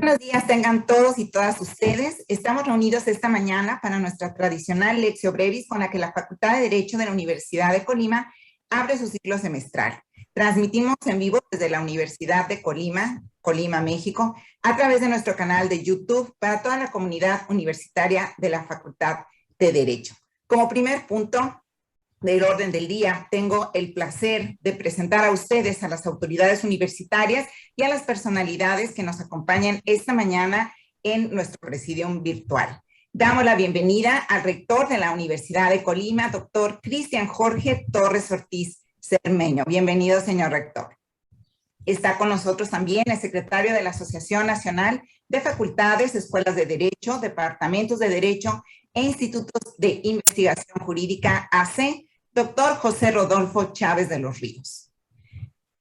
Buenos días tengan todos y todas ustedes. Estamos reunidos esta mañana para nuestra tradicional Lectio Brevis con la que la Facultad de Derecho de la Universidad de Colima abre su ciclo semestral. Transmitimos en vivo desde la Universidad de Colima, México, a través de nuestro canal de YouTube para toda la comunidad universitaria de la Facultad de Derecho. Como primer punto del orden del día, tengo el placer de presentar a ustedes, a las autoridades universitarias y a las personalidades que nos acompañan esta mañana en nuestro presidium virtual. Damos la bienvenida al rector de la Universidad de Colima, doctor Cristian Jorge Torres Ortiz Cermeño. Bienvenido, señor rector. Está con nosotros también el secretario de la Asociación Nacional de Facultades, Escuelas de Derecho, Departamentos de Derecho e Institutos de Investigación Jurídica, AC, doctor José Rodolfo Chávez de los Ríos.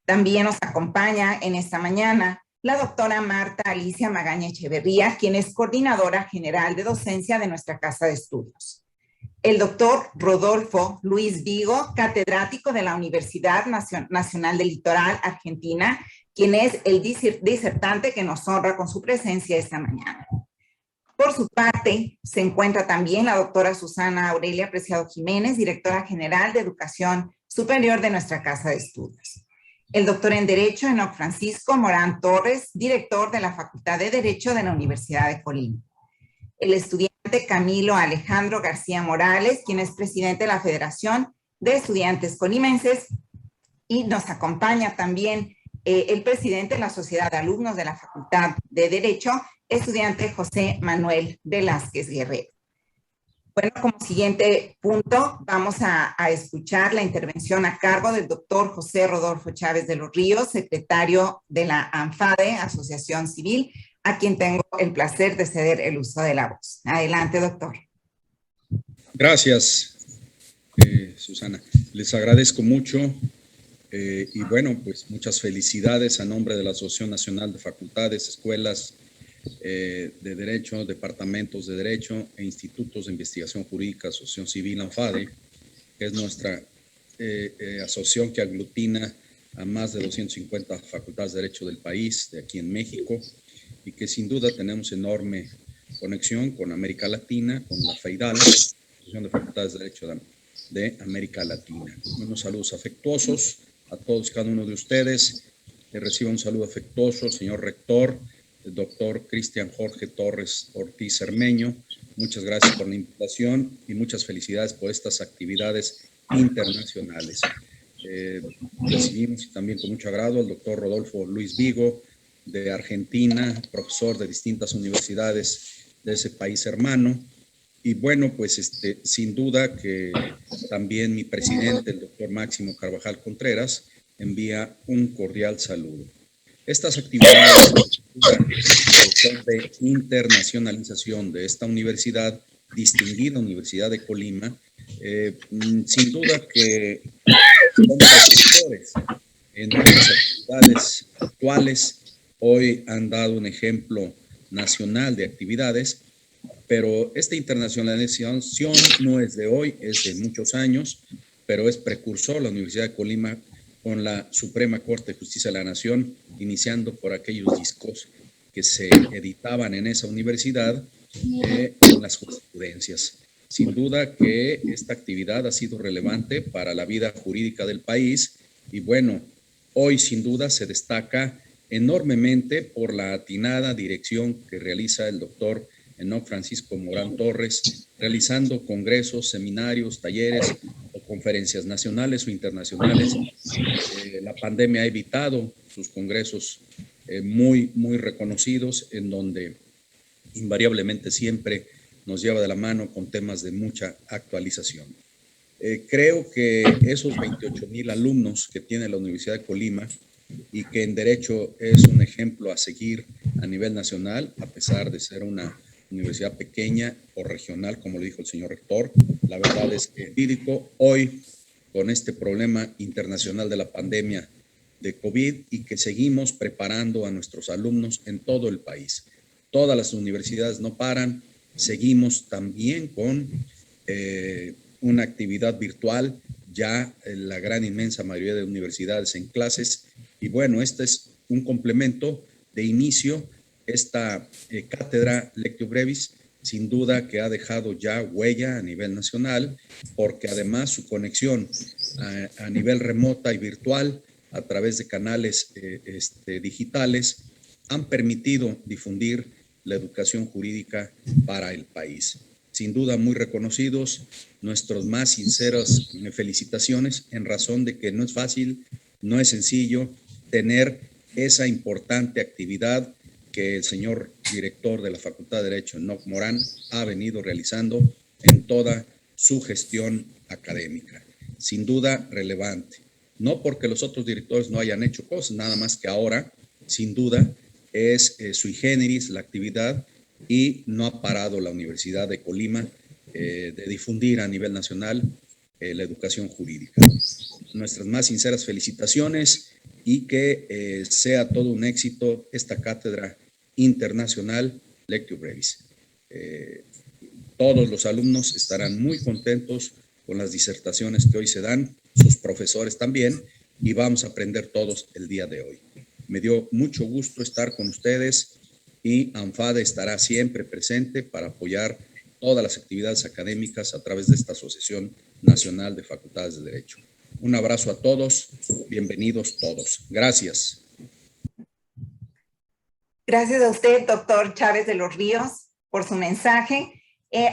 También nos acompaña en esta mañana la doctora Marta Alicia Magaña Echeverría, quien es coordinadora general de docencia de nuestra Casa de Estudios. El doctor Rodolfo Luis Vigo, catedrático de la Universidad Nacional del Litoral, Argentina, quien es el disertante que nos honra con su presencia esta mañana. Por su parte, se encuentra también la doctora Susana Aurelia Preciado Jiménez, directora general de Educación Superior de nuestra Casa de Estudios. El doctor en Derecho, Enoc Francisco Morán Torres, director de la Facultad de Derecho de la Universidad de Colima. El estudiante Camilo Alejandro García Morales, quien es presidente de la Federación de Estudiantes Colimenses, y nos acompaña también el presidente de la Sociedad de Alumnos de la Facultad de Derecho, estudiante José Manuel Velázquez Guerrero. Bueno, como siguiente punto, vamos a escuchar la intervención a cargo del doctor José Rodolfo Chávez de los Ríos, secretario de la ANFADE, Asociación Civil, a quien tengo el placer de ceder el uso de la voz. Adelante, doctor. Gracias, Susana. Les agradezco mucho y bueno, pues muchas felicidades a nombre de la Asociación Nacional de Facultades, Escuelas de Derecho, Departamentos de Derecho e Institutos de Investigación Jurídica, Asociación Civil ANFADE, que es nuestra asociación que aglutina a más de 250 facultades de Derecho del país, de aquí en México, y que sin duda tenemos enorme conexión con América Latina, con la FEIDAL, Asociación de Facultades de Derecho de América Latina. Unos saludos afectuosos a todos y cada uno de ustedes. Recibo un saludo afectuoso, señor rector, el doctor Cristian Jorge Torres Ortiz Cermeño. Muchas gracias por la invitación y muchas felicidades por estas actividades internacionales. Recibimos también con mucho agrado al doctor Rodolfo Luis Vigo, de Argentina, profesor de distintas universidades de ese país hermano. Y bueno, pues sin duda que también mi presidente, el doctor Máximo Carvajal Contreras, envía un cordial saludo. Estas actividades son de internacionalización de esta universidad, distinguida Universidad de Colima, sin duda que son profesores en las actividades actuales. Hoy han dado un ejemplo nacional de actividades, pero esta internacionalización no es de hoy, es de muchos años, pero es precursor la Universidad de Colima con la Suprema Corte de Justicia de la Nación, iniciando por aquellos discos que se editaban en esa universidad en las jurisprudencias. Sin duda que esta actividad ha sido relevante para la vida jurídica del país y bueno, hoy sin duda se destaca enormemente por la atinada dirección que realiza el doctor Enoc Francisco Morán Torres, realizando congresos, seminarios, talleres o conferencias nacionales o internacionales. La pandemia ha evitado sus congresos muy reconocidos, en donde invariablemente siempre nos lleva de la mano con temas de mucha actualización. Creo que esos 28,000 alumnos que tiene la Universidad de Colima y que en Derecho es un ejemplo a seguir a nivel nacional, a pesar de ser una universidad pequeña o regional, como lo dijo el señor rector, la verdad es que jurídico hoy, con este problema internacional de la pandemia de COVID y que seguimos preparando a nuestros alumnos en todo el país. Todas las universidades no paran, seguimos también con una actividad virtual, ya la gran inmensa mayoría de universidades en clases. Y bueno, este es un complemento de inicio esta cátedra Lectio Brevis sin duda que ha dejado ya huella a nivel nacional, porque además su conexión a nivel remota y virtual a través de canales digitales han permitido difundir la educación jurídica para el país. Sin duda muy reconocidos, nuestras más sinceras felicitaciones en razón de que no es fácil, no es sencillo tener esa importante actividad que el señor director de la Facultad de Derecho, Enoc Morán, ha venido realizando en toda su gestión académica. Sin duda relevante. No porque los otros directores no hayan hecho cosas, nada más que ahora, sin duda, es sui generis la actividad y no ha parado la Universidad de Colima de difundir a nivel nacional la educación jurídica. Nuestras más sinceras felicitaciones y que sea todo un éxito esta cátedra internacional Lectio Brevis. Todos los alumnos estarán muy contentos con las disertaciones que hoy se dan, sus profesores también, y vamos a aprender todos el día de hoy. Me dio mucho gusto estar con ustedes y ANFADE estará siempre presente para apoyar todas las actividades académicas a través de esta Asociación Nacional de Facultades de Derecho. Un abrazo a todos, bienvenidos todos. Gracias. Gracias a usted, doctor Chávez de los Ríos, por su mensaje.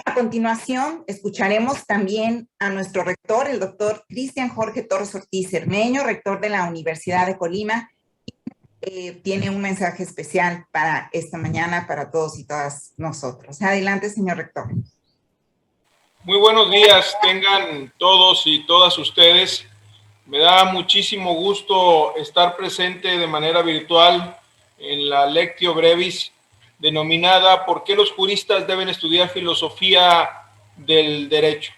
A continuación, escucharemos también a nuestro rector, el doctor Cristian Jorge Torres Ortiz Cermeño, rector de la Universidad de Colima. Tiene un mensaje especial para esta mañana, para todos y todas nosotros. Adelante, señor rector. Muy buenos días tengan todos y todas ustedes. Me da muchísimo gusto estar presente de manera virtual en la Lectio Brevis, denominada ¿Por qué los juristas deben estudiar filosofía del derecho?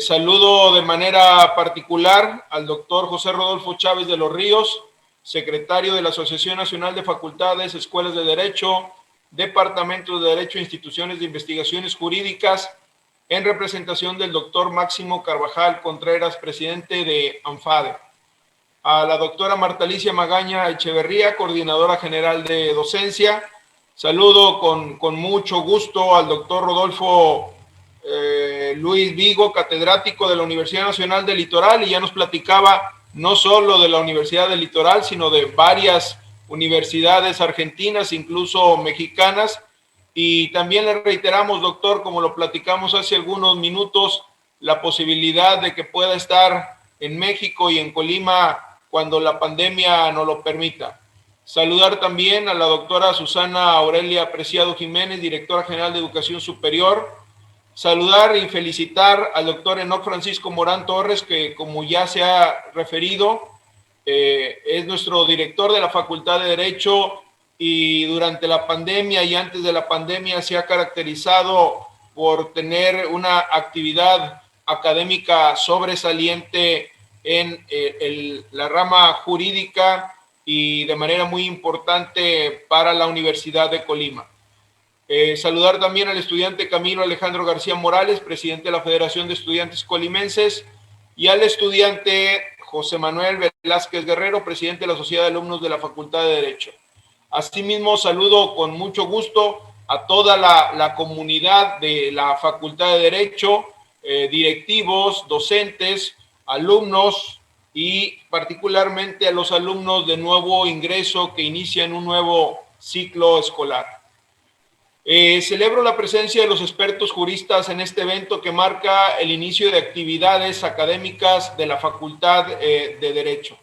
Saludo de manera particular al doctor José Rodolfo Chávez de los Ríos, secretario de la Asociación Nacional de Facultades, Escuelas de Derecho, Departamentos de Derecho e Instituciones de Investigaciones Jurídicas, en representación del doctor Máximo Carvajal Contreras, presidente de ANFADE. A la doctora Marta Alicia Magaña Echeverría, coordinadora general de docencia. Saludo con mucho gusto al doctor Rodolfo Luis Vigo, catedrático de la Universidad Nacional del Litoral, y ya nos platicaba no solo de la Universidad del Litoral, sino de varias universidades argentinas, incluso mexicanas. Y también le reiteramos, doctor, como lo platicamos hace algunos minutos, la posibilidad de que pueda estar en México y en Colima cuando la pandemia nos lo permita. Saludar también a la doctora Susana Aurelia Preciado Jiménez, directora general de Educación Superior. Saludar y felicitar al doctor Enoc Francisco Morán Torres, que como ya se ha referido, es nuestro director de la Facultad de Derecho y durante la pandemia y antes de la pandemia se ha caracterizado por tener una actividad académica sobresaliente en la rama jurídica y de manera muy importante para la Universidad de Colima. Saludar también al estudiante Camilo Alejandro García Morales, presidente de la Federación de Estudiantes Colimenses, y al estudiante José Manuel Velázquez Guerrero, presidente de la Sociedad de Alumnos de la Facultad de Derecho. Asimismo, saludo con mucho gusto a toda la comunidad de la Facultad de Derecho, directivos, docentes, alumnos y particularmente a los alumnos de nuevo ingreso que inician un nuevo ciclo escolar. Celebro la presencia de los expertos juristas en este evento que marca el inicio de actividades académicas de la Facultad de Derecho.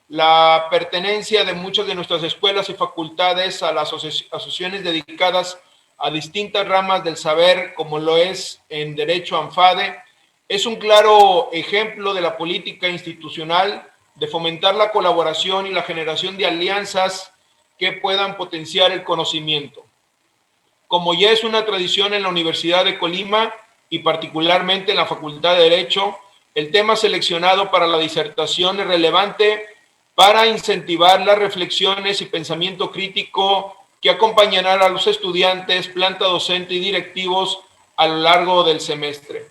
La pertenencia de muchas de nuestras escuelas y facultades a las asociaciones dedicadas a distintas ramas del saber, como lo es en Derecho ANFADE, es un claro ejemplo de la política institucional de fomentar la colaboración y la generación de alianzas que puedan potenciar el conocimiento. Como ya es una tradición en la Universidad de Colima y particularmente en la Facultad de Derecho, el tema seleccionado para la disertación es relevante para incentivar las reflexiones y pensamiento crítico que acompañarán a los estudiantes, planta docente y directivos a lo largo del semestre.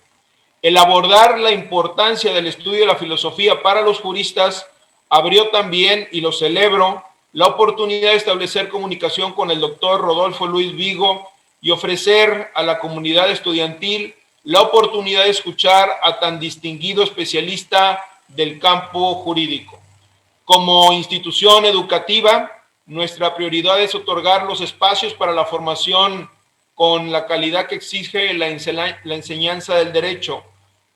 El abordar la importancia del estudio de la filosofía para los juristas abrió también, y lo celebro, la oportunidad de establecer comunicación con el doctor Rodolfo Luis Vigo y ofrecer a la comunidad estudiantil la oportunidad de escuchar a tan distinguido especialista del campo jurídico. Como institución educativa, nuestra prioridad es otorgar los espacios para la formación con la calidad que exige la enseñanza del derecho,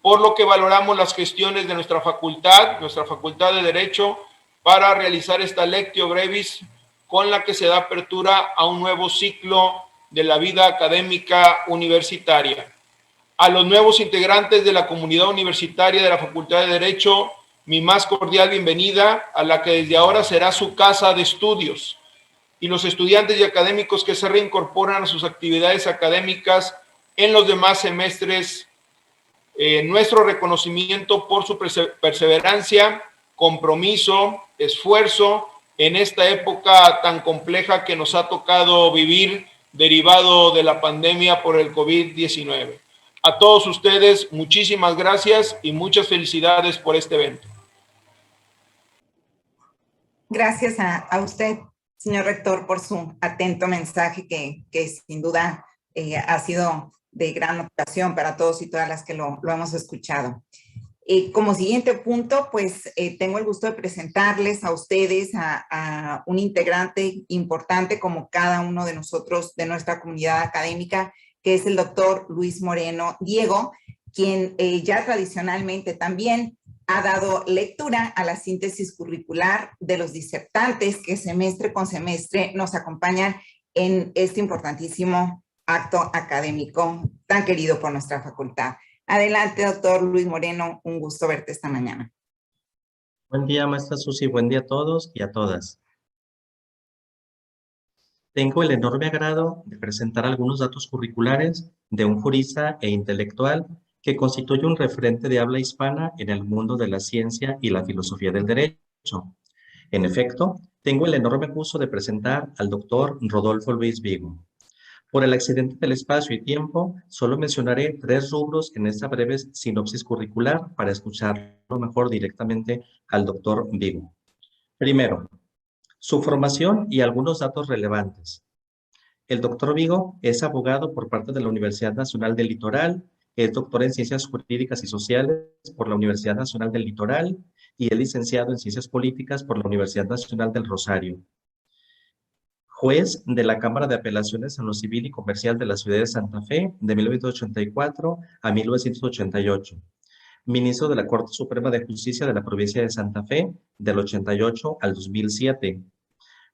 por lo que valoramos las gestiones de nuestra facultad de Derecho, para realizar esta Lectio Brevis con la que se da apertura a un nuevo ciclo de la vida académica universitaria. A los nuevos integrantes de la comunidad universitaria de la Facultad de Derecho, mi más cordial bienvenida a la que desde ahora será su casa de estudios, y los estudiantes y académicos que se reincorporan a sus actividades académicas en los demás semestres, nuestro reconocimiento por su perseverancia, compromiso, esfuerzo en esta época tan compleja que nos ha tocado vivir derivado de la pandemia por el COVID-19. A todos ustedes, muchísimas gracias y muchas felicidades por este evento. Gracias a usted, señor rector, por su atento mensaje que sin duda ha sido de gran motivación para todos y todas las que lo hemos escuchado. Como siguiente punto, pues tengo el gusto de presentarles a ustedes a un integrante importante como cada uno de nosotros, de nuestra comunidad académica, que es el doctor Luis Moreno Diego, quien ya tradicionalmente también ha dado lectura a la síntesis curricular de los disertantes que semestre con semestre nos acompañan en este importantísimo acto académico tan querido por nuestra facultad. Adelante, doctor Luis Moreno, un gusto verte esta mañana. Buen día, maestra Susi, buen día a todos y a todas. Tengo el enorme agrado de presentar algunos datos curriculares de un jurista e intelectual que constituye un referente de habla hispana en el mundo de la ciencia y la filosofía del derecho. En efecto, tengo el enorme gusto de presentar al doctor Rodolfo Luis Vigo. Por el accidente del espacio y tiempo, solo mencionaré 3 rubros en esta breve sinopsis curricular para escucharlo mejor directamente al doctor Vigo. Primero, su formación y algunos datos relevantes. El doctor Vigo es abogado por parte de la Universidad Nacional del Litoral, es doctor en Ciencias Jurídicas y Sociales por la Universidad Nacional del Litoral y es licenciado en Ciencias Políticas por la Universidad Nacional del Rosario. Juez de la Cámara de Apelaciones en lo Civil y Comercial de la Ciudad de Santa Fe de 1984 a 1988. Ministro de la Corte Suprema de Justicia de la Provincia de Santa Fe del 88 al 2007.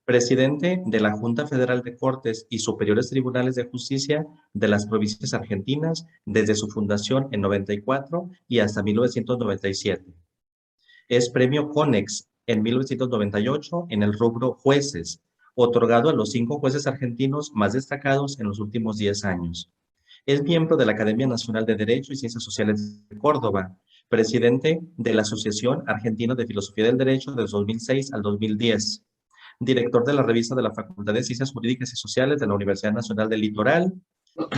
Presidente de la Junta Federal de Cortes y Superiores Tribunales de Justicia de las provincias argentinas desde su fundación en 94 y hasta 1997. Es premio CONEX en 1998 en el rubro Jueces, otorgado a los 5 jueces argentinos más destacados en los últimos 10 años. Es miembro de la Academia Nacional de Derecho y Ciencias Sociales de Córdoba, presidente de la Asociación Argentina de Filosofía del Derecho desde 2006 al 2010, director de la revista de la Facultad de Ciencias Jurídicas y Sociales de la Universidad Nacional del Litoral,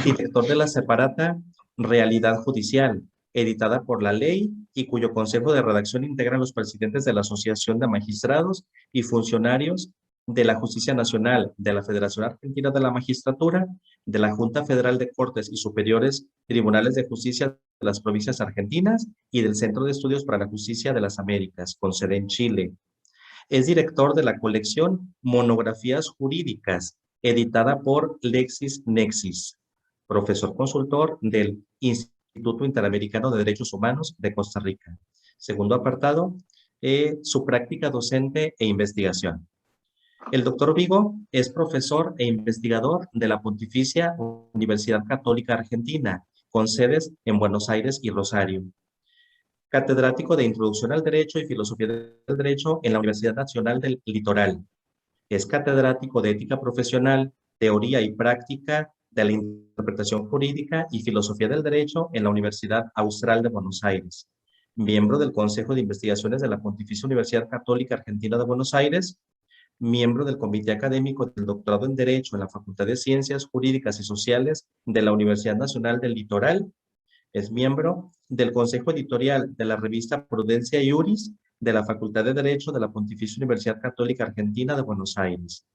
director de la separata Realidad Judicial, editada por la ley y cuyo consejo de redacción integra los presidentes de la Asociación de Magistrados y Funcionarios de la Justicia Nacional, de la Federación Argentina de la Magistratura, de la Junta Federal de Cortes y Superiores Tribunales de Justicia de las provincias argentinas y del Centro de Estudios para la Justicia de las Américas, con sede en Chile. Es director de la colección Monografías Jurídicas, editada por LexisNexis, profesor consultor del Instituto Interamericano de Derechos Humanos de Costa Rica. Segundo apartado, su práctica docente e investigación. El doctor Vigo es profesor e investigador de la Pontificia Universidad Católica Argentina, con sedes en Buenos Aires y Rosario. Catedrático de Introducción al Derecho y Filosofía del Derecho en la Universidad Nacional del Litoral. Es catedrático de Ética Profesional, Teoría y Práctica de la Interpretación Jurídica y Filosofía del Derecho en la Universidad Austral de Buenos Aires. Miembro del Consejo de Investigaciones de la Pontificia Universidad Católica Argentina de Buenos Aires. Miembro del Comité Académico del Doctorado en Derecho en la Facultad de Ciencias Jurídicas y Sociales de la Universidad Nacional del Litoral. Es miembro del Consejo Editorial de la revista Prudencia Iuris, de la Facultad de Derecho de la Pontificia Universidad Católica Argentina de Buenos Aires.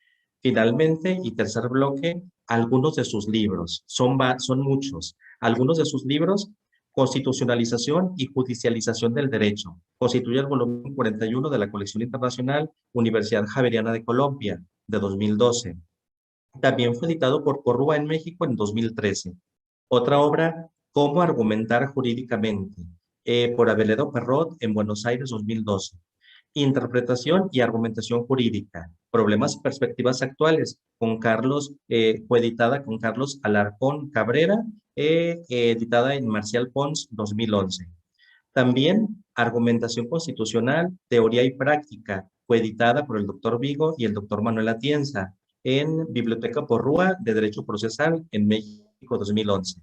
Finalmente, y tercer bloque, algunos de sus libros. Son muchos. Algunos de sus libros: Constitucionalización y Judicialización del Derecho. Constituye el volumen 41 de la colección internacional Universidad Javeriana de Colombia, de 2012. También fue editado por Porrúa en México en 2013. Otra obra, Cómo argumentar jurídicamente, por Aveledo Perrot en Buenos Aires, 2012. Interpretación y argumentación jurídica, problemas y perspectivas actuales, coeditada con Carlos Alarcón Cabrera, editada en Marcial Pons, 2011. También Argumentación Constitucional, Teoría y Práctica, coeditada por el doctor Vigo y el doctor Manuel Atienza, en Biblioteca Porrúa de Derecho Procesal en México, 2011.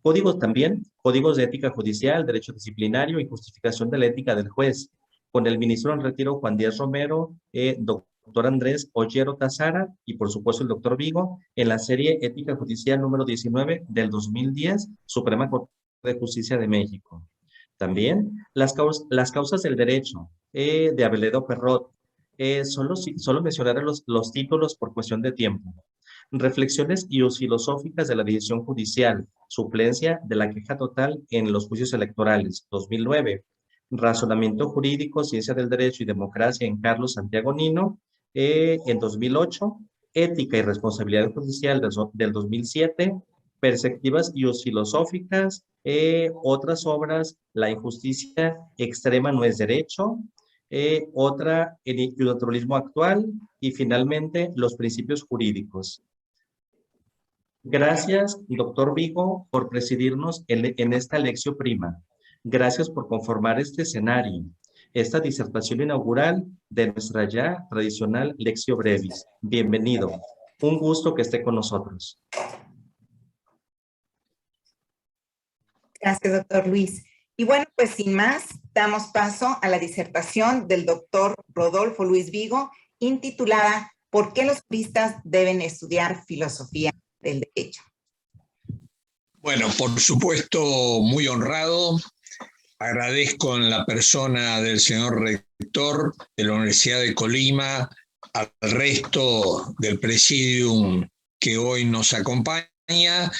Códigos de ética judicial, derecho disciplinario y justificación de la ética del juez, con el ministro en retiro Juan Díaz Romero, doctor Andrés Ollero Tazara y por supuesto el doctor Vigo, en la serie Ética Judicial número 19 del 2010, Suprema Corte de Justicia de México. También las causas del derecho, de Aveledo Perrot. Solo mencionaré los títulos por cuestión de tiempo. Reflexiones filosóficas de la división judicial, suplencia de la queja total en los juicios electorales, 2009. Razonamiento jurídico, ciencia del derecho y democracia en Carlos Santiago Nino, en 2008. Ética y responsabilidad judicial del 2007. Perspectivas filosóficas, otras obras, La injusticia extrema no es derecho, otra, El naturalismo actual, y finalmente Los principios jurídicos. Gracias, doctor Vigo, por presidirnos en esta lección prima. Gracias por conformar este escenario, esta disertación inaugural de nuestra ya tradicional Lectio Brevis. Bienvenido. Un gusto que esté con nosotros. Gracias, doctor Luis. Y bueno, pues sin más, damos paso a la disertación del doctor Rodolfo Luis Vigo, intitulada ¿Por qué los juristas deben estudiar filosofía del derecho? Bueno, por supuesto, muy honrado. Agradezco en la persona del señor rector de la Universidad de Colima, al resto del presidium que hoy nos acompaña.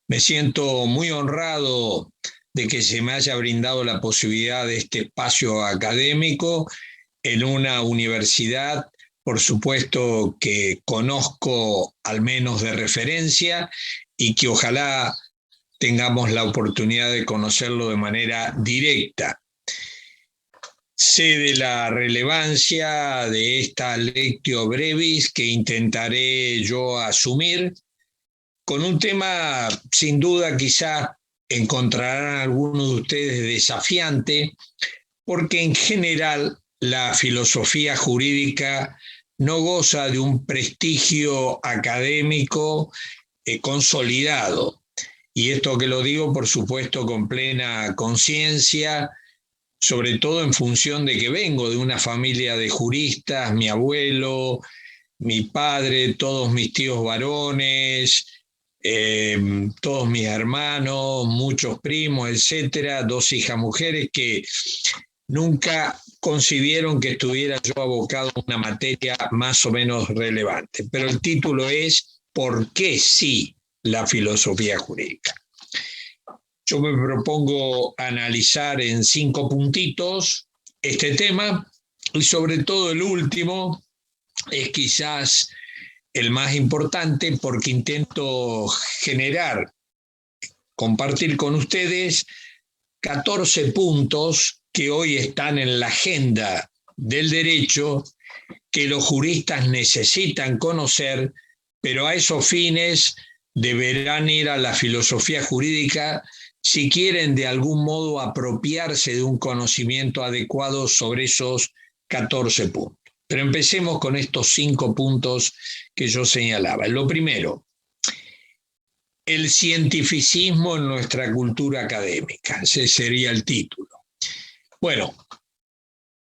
Me siento muy honrado de que se me haya brindado la posibilidad de este espacio académico en una universidad, por supuesto, que conozco al menos de referencia y que ojalá tengamos la oportunidad de conocerlo de manera directa. Sé de la relevancia de esta Lectio Brevis que intentaré yo asumir con un tema, sin duda, quizá encontrarán algunos de ustedes desafiante, porque en general la filosofía jurídica no goza de un prestigio académico consolidado. Y esto que lo digo, por supuesto, con plena conciencia, sobre todo en función de que vengo de una familia de juristas, mi abuelo, mi padre, todos mis tíos varones, todos mis hermanos, muchos primos, etcétera, 2 hijas mujeres que nunca concibieron que estuviera yo abocado a una materia más o menos relevante. Pero el título es ¿por qué sí la filosofía jurídica? Yo me propongo analizar en 5 puntitos este tema y sobre todo el último es quizás el más importante porque intento compartir con ustedes 14 puntos que hoy están en la agenda del derecho que los juristas necesitan conocer, pero a esos fines deberán ir a la filosofía jurídica si quieren de algún modo apropiarse de un conocimiento adecuado sobre esos 14 puntos. Pero empecemos con estos 5 puntos que yo señalaba. Lo primero, el cientificismo en nuestra cultura académica. Ese sería el título. Bueno,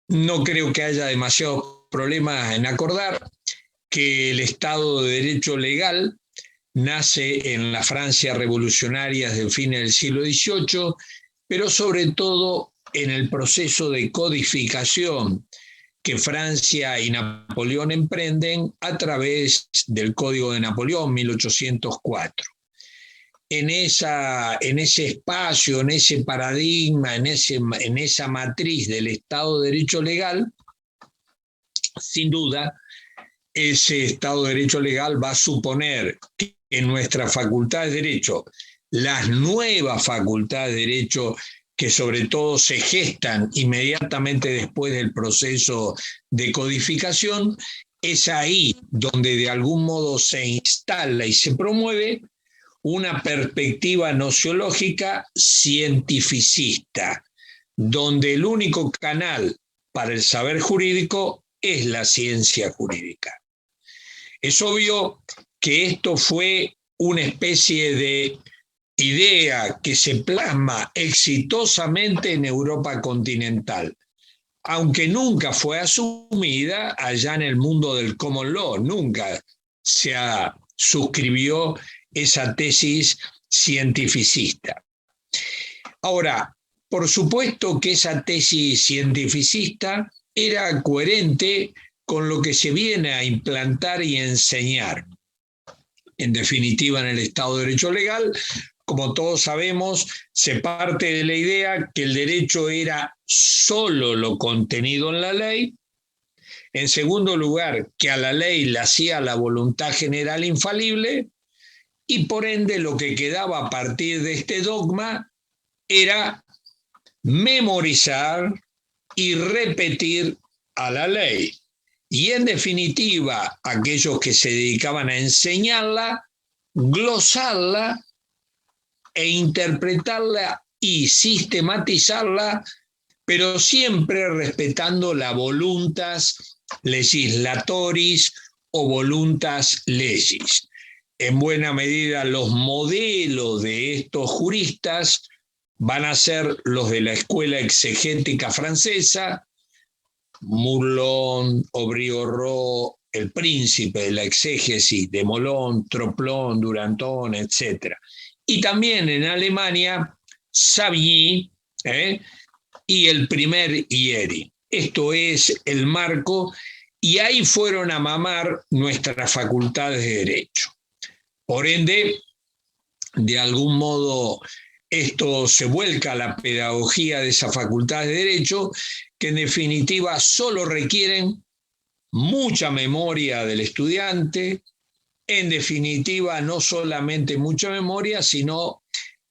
no creo que haya demasiados problemas en acordar que el Estado de Derecho legal nace en la Francia revolucionaria del fin del siglo XVIII, pero sobre todo en el proceso de codificación que Francia y Napoleón emprenden a través del Código de Napoleón, 1804. En ese espacio, en ese paradigma, en esa matriz del Estado de Derecho Legal, sin duda, ese Estado de Derecho Legal va a suponer que en nuestra Facultad de Derecho, las nuevas facultades de Derecho que sobre todo se gestan inmediatamente después del proceso de codificación, es ahí donde de algún modo se instala y se promueve una perspectiva nociológica cientificista, donde el único canal para el saber jurídico es la ciencia jurídica. Es obvio que esto fue una especie de idea que se plasma exitosamente en Europa continental, aunque nunca fue asumida allá en el mundo del common law, nunca se suscribió esa tesis cientificista. Ahora, por supuesto que esa tesis cientificista era coherente con lo que se viene a implantar y enseñar. En definitiva, en el Estado de Derecho Legal, como todos sabemos, se parte de la idea que el derecho era solo lo contenido en la ley. En segundo lugar, que a la ley le hacía la voluntad general infalible, y por ende lo que quedaba a partir de este dogma era memorizar y repetir a la ley. Y en definitiva, aquellos que se dedicaban a enseñarla, glosarla e interpretarla y sistematizarla, pero siempre respetando la voluntas legislatoris o voluntas legis. En buena medida, los modelos de estos juristas van a ser los de la escuela exegética francesa, Mourlon, Aubry-Gorreau, el príncipe de la exégesis de Molon, Troplon, Duranton, etc. Y también en Alemania, Savigny y el primer Hieri. Esto es el marco, y ahí fueron a mamar nuestras facultades de Derecho. Por ende, de algún modo, esto se vuelca a la pedagogía de esa facultad de Derecho, que en definitiva solo requieren mucha memoria del estudiante, en definitiva no solamente mucha memoria, sino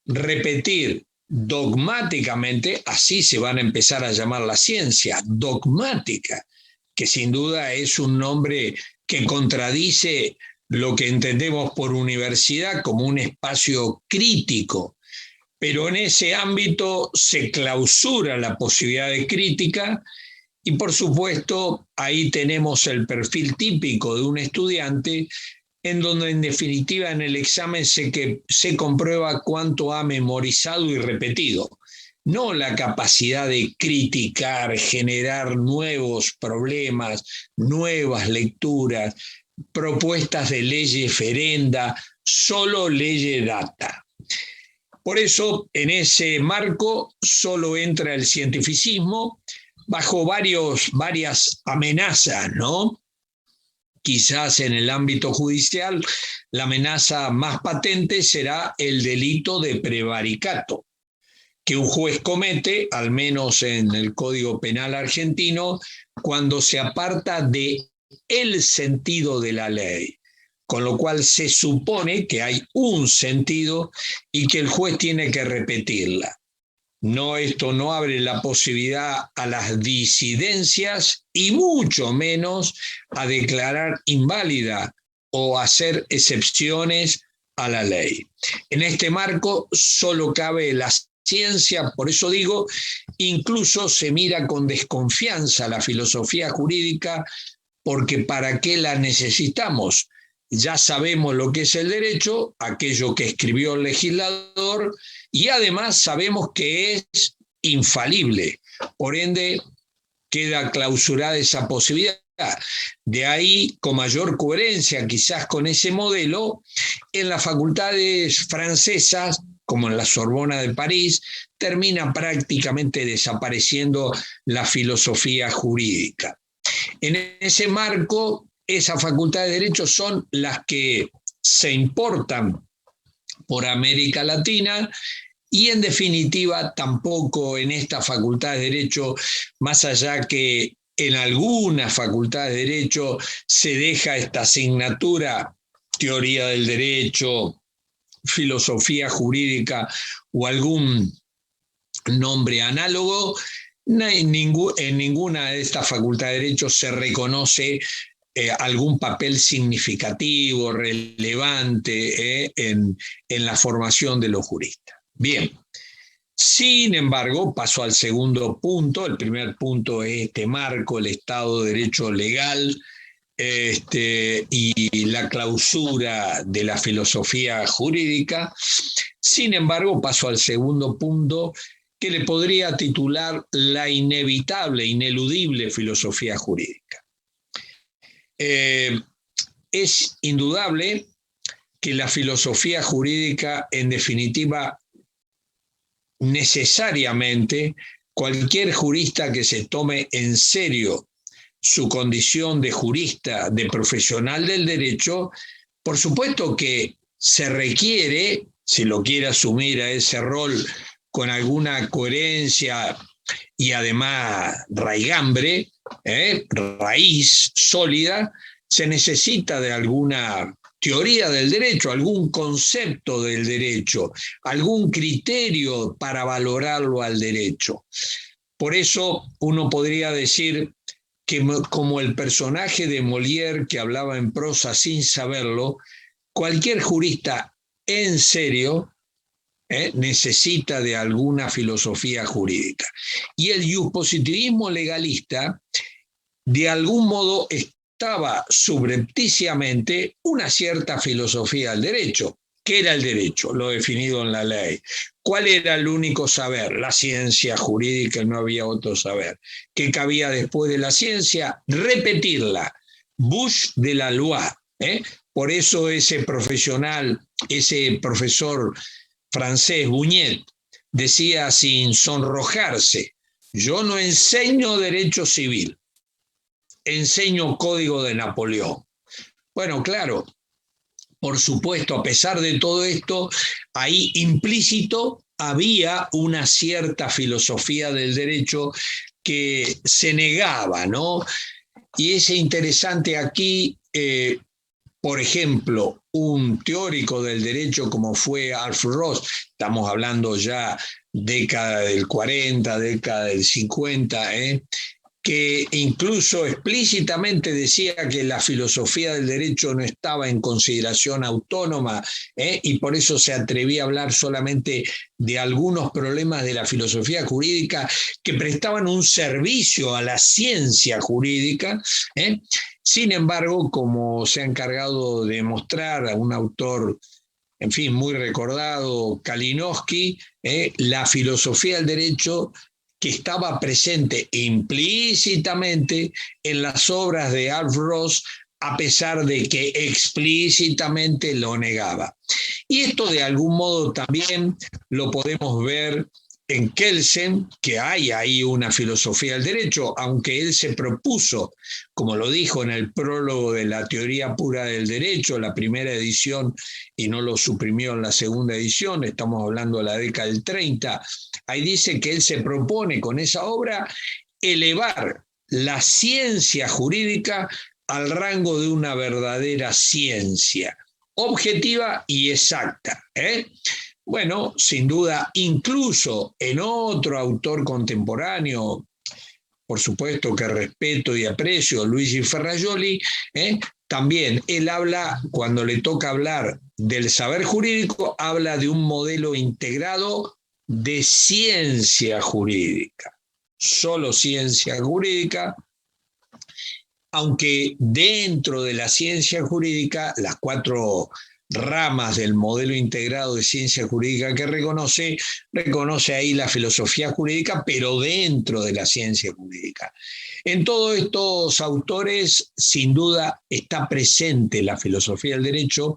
repetir dogmáticamente, así se van a empezar a llamar la ciencia, dogmática, que sin duda es un nombre que contradice lo que entendemos por universidad como un espacio crítico, pero en ese ámbito se clausura la posibilidad de crítica y por supuesto ahí tenemos el perfil típico de un estudiante en donde en definitiva en el examen se comprueba cuánto ha memorizado y repetido, no la capacidad de criticar, generar nuevos problemas, nuevas lecturas, propuestas de ley ferenda, solo ley data. Por eso, en ese marco, solo entra el cientificismo bajo varias amenazas, ¿no? Quizás en el ámbito judicial, la amenaza más patente será el delito de prevaricato, que un juez comete, al menos en el Código Penal argentino, cuando se aparta de el sentido de la ley, con lo cual se supone que hay un sentido y que el juez tiene que repetirla. No, esto no abre la posibilidad a las disidencias y mucho menos a declarar inválida o hacer excepciones a la ley. En este marco solo cabe la ciencia, por eso digo, incluso se mira con desconfianza la filosofía jurídica, porque ¿para qué la necesitamos? Ya sabemos lo que es el derecho, aquello que escribió el legislador, y además sabemos que es infalible. Por ende, queda clausurada esa posibilidad. De ahí, con mayor coherencia quizás con ese modelo, en las facultades francesas como en la Sorbona de París, termina prácticamente desapareciendo la filosofía jurídica. En ese marco, esas facultades de Derecho son las que se importan por América Latina y en definitiva tampoco en estas facultades de Derecho, más allá que en algunas facultades de Derecho se deja esta asignatura, teoría del derecho, filosofía jurídica o algún nombre análogo, en ninguna de estas facultades de Derecho se reconoce algún papel significativo, relevante en la formación de los juristas. Bien, sin embargo, paso al segundo punto. El primer punto es este marco, el Estado de Derecho legal y la clausura de la filosofía jurídica. Sin embargo, paso al segundo punto, que le podría titular la inevitable, ineludible filosofía jurídica. Es indudable que la filosofía jurídica, en definitiva, necesariamente, cualquier jurista que se tome en serio su condición de jurista, de profesional del derecho, por supuesto que se requiere, si lo quiere asumir a ese rol con alguna coherencia y además raigambre, raíz sólida, se necesita de alguna teoría del derecho, algún concepto del derecho, algún criterio para valorarlo al derecho. Por eso uno podría decir que, como el personaje de Molière que hablaba en prosa sin saberlo, cualquier jurista en serio necesita de alguna filosofía jurídica. Y el iuspositivismo legalista, de algún modo, estaba subrepticiamente una cierta filosofía del derecho. ¿Qué era el derecho? Lo definido en la ley. ¿Cuál era el único saber? La ciencia jurídica, no había otro saber. ¿Qué cabía después de la ciencia? Repetirla. Bouche de la loi. Por eso ese profesional, ese profesor francés, Buñet, decía sin sonrojarse: yo no enseño derecho civil, enseño código de Napoleón. Bueno, claro, por supuesto, a pesar de todo esto, ahí implícito había una cierta filosofía del derecho que se negaba, ¿no? Y es interesante aquí, por ejemplo, un teórico del derecho como fue Alf Ross, estamos hablando ya década del 40, década del 50, que incluso explícitamente decía que la filosofía del derecho no estaba en consideración autónoma, y por eso se atrevía a hablar solamente de algunos problemas de la filosofía jurídica que prestaban un servicio a la ciencia jurídica. Sin embargo, como se ha encargado de mostrar a un autor, en fin, muy recordado, Kalinowski, la filosofía del derecho que estaba presente implícitamente en las obras de Alf Ross, a pesar de que explícitamente lo negaba. Y esto de algún modo también lo podemos ver en Kelsen, que hay ahí una filosofía del derecho, aunque él se propuso, como lo dijo en el prólogo de la teoría pura del derecho, la primera edición, y no lo suprimió en la segunda edición, estamos hablando de la década del 30, ahí dice que él se propone con esa obra elevar la ciencia jurídica al rango de una verdadera ciencia, objetiva y exacta. Bueno, sin duda, incluso en otro autor contemporáneo, por supuesto que respeto y aprecio, Luigi Ferrajoli, también él habla, cuando le toca hablar del saber jurídico, habla de un modelo integrado de ciencia jurídica, solo ciencia jurídica, aunque dentro de la ciencia jurídica, las 4 ramas del modelo integrado de ciencia jurídica que reconoce ahí la filosofía jurídica, pero dentro de la ciencia jurídica. En todos estos autores, sin duda, está presente la filosofía del derecho,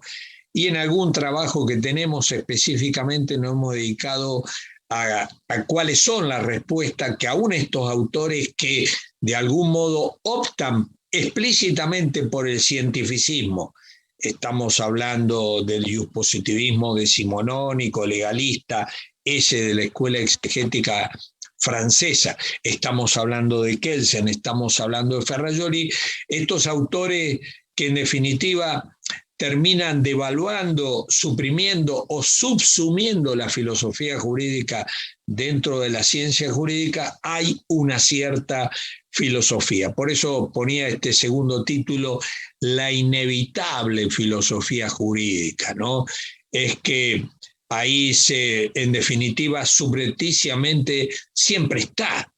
y en algún trabajo que tenemos específicamente nos hemos dedicado a cuáles son las respuestas que aún estos autores que de algún modo optan explícitamente por el cientificismo. Estamos hablando del positivismo decimonónico, legalista, ese de la escuela exegética francesa. Estamos hablando de Kelsen, estamos hablando de Ferrajoli, estos autores que en definitiva terminan devaluando, suprimiendo o subsumiendo la filosofía jurídica dentro de la ciencia jurídica. Hay una cierta filosofía. Por eso ponía este segundo título, la inevitable filosofía jurídica, ¿no? Es que ahí en definitiva, subrepticiamente, siempre está,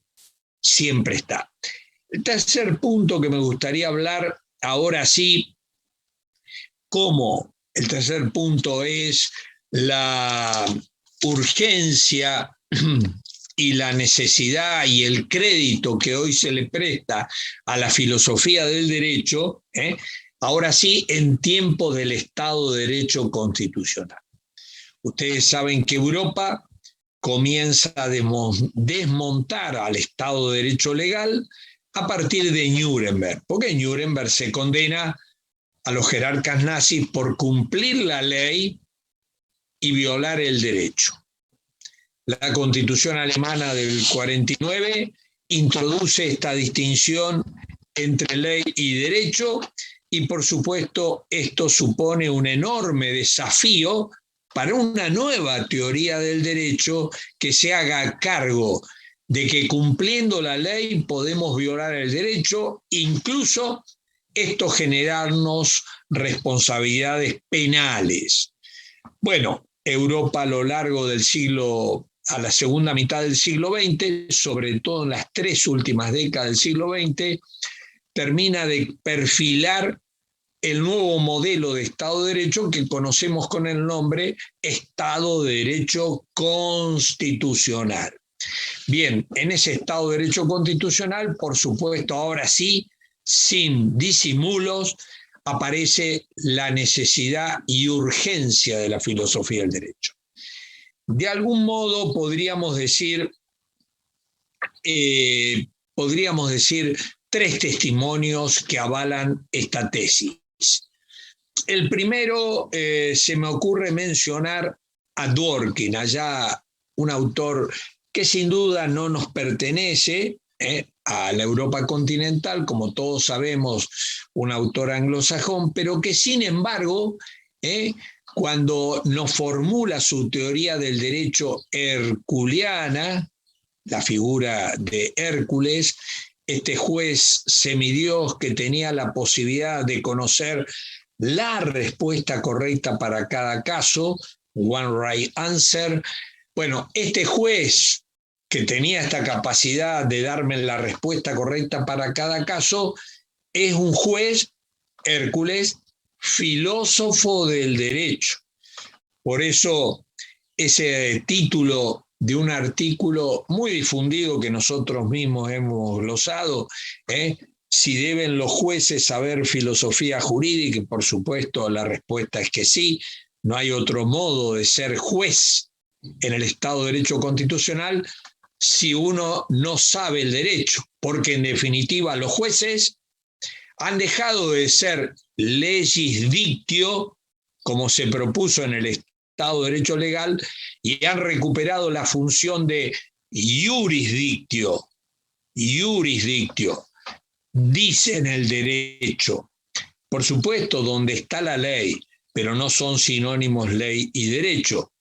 siempre está. El tercer punto que me gustaría hablar, ahora sí, como el tercer punto es la urgencia y la necesidad y el crédito que hoy se le presta a la filosofía del derecho, ahora sí, en tiempo del Estado de Derecho constitucional. Ustedes saben que Europa comienza a desmontar al Estado de Derecho legal a partir de Nuremberg, porque en Nuremberg se condena a los jerarcas nazis por cumplir la ley y violar el derecho. La Constitución alemana del 49 introduce esta distinción entre ley y derecho y, por supuesto, esto supone un enorme desafío para una nueva teoría del derecho que se haga cargo de que cumpliendo la ley podemos violar el derecho, incluso esto generarnos responsabilidades penales. Bueno, Europa a lo largo del a la segunda mitad del siglo XX, sobre todo en las 3 últimas décadas del siglo XX, termina de perfilar el nuevo modelo de Estado de Derecho que conocemos con el nombre Estado de Derecho Constitucional. Bien, en ese Estado de Derecho Constitucional, por supuesto, ahora sí, sin disimulos, aparece la necesidad y urgencia de la filosofía del derecho. De algún modo podríamos decir 3 testimonios que avalan esta tesis. El primero, se me ocurre mencionar a Dworkin, allá un autor que sin duda no nos pertenece a la Europa continental, como todos sabemos, un autor anglosajón, pero que sin embargo, cuando nos formula su teoría del derecho herculeana, la figura de Hércules, este juez semidios que tenía la posibilidad de conocer la respuesta correcta para cada caso, one right answer. Bueno, este juez que tenía esta capacidad de darme la respuesta correcta para cada caso, es un juez, Hércules, filósofo del derecho. Por eso ese título de un artículo muy difundido que nosotros mismos hemos glosado, si deben los jueces saber filosofía jurídica, y por supuesto la respuesta es que sí, no hay otro modo de ser juez en el Estado de Derecho Constitucional si uno no sabe el derecho, porque en definitiva los jueces han dejado de ser legis dictio, como se propuso en el Estado de Derecho legal, y han recuperado la función de iuris dictio. Iuris dictio. Dicen el derecho. Por supuesto, donde está la ley, pero no son sinónimos ley y derecho.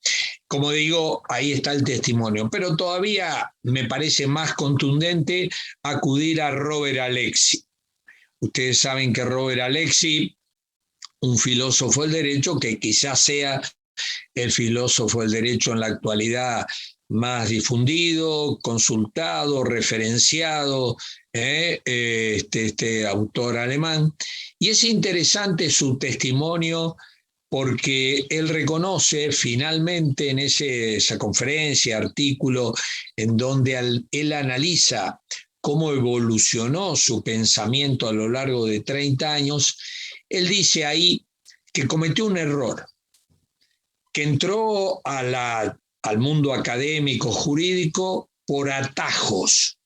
Como digo, ahí está el testimonio, pero todavía me parece más contundente acudir a Robert Alexy. Ustedes saben que Robert Alexy, un filósofo del derecho que quizás sea el filósofo del derecho en la actualidad más difundido, consultado, referenciado, este autor alemán. Y es interesante su testimonio porque él reconoce finalmente en esa conferencia, artículo, en donde él analiza cómo evolucionó su pensamiento a lo largo de 30 años, él dice ahí que cometió un error. que entró al mundo académico jurídico por atajos.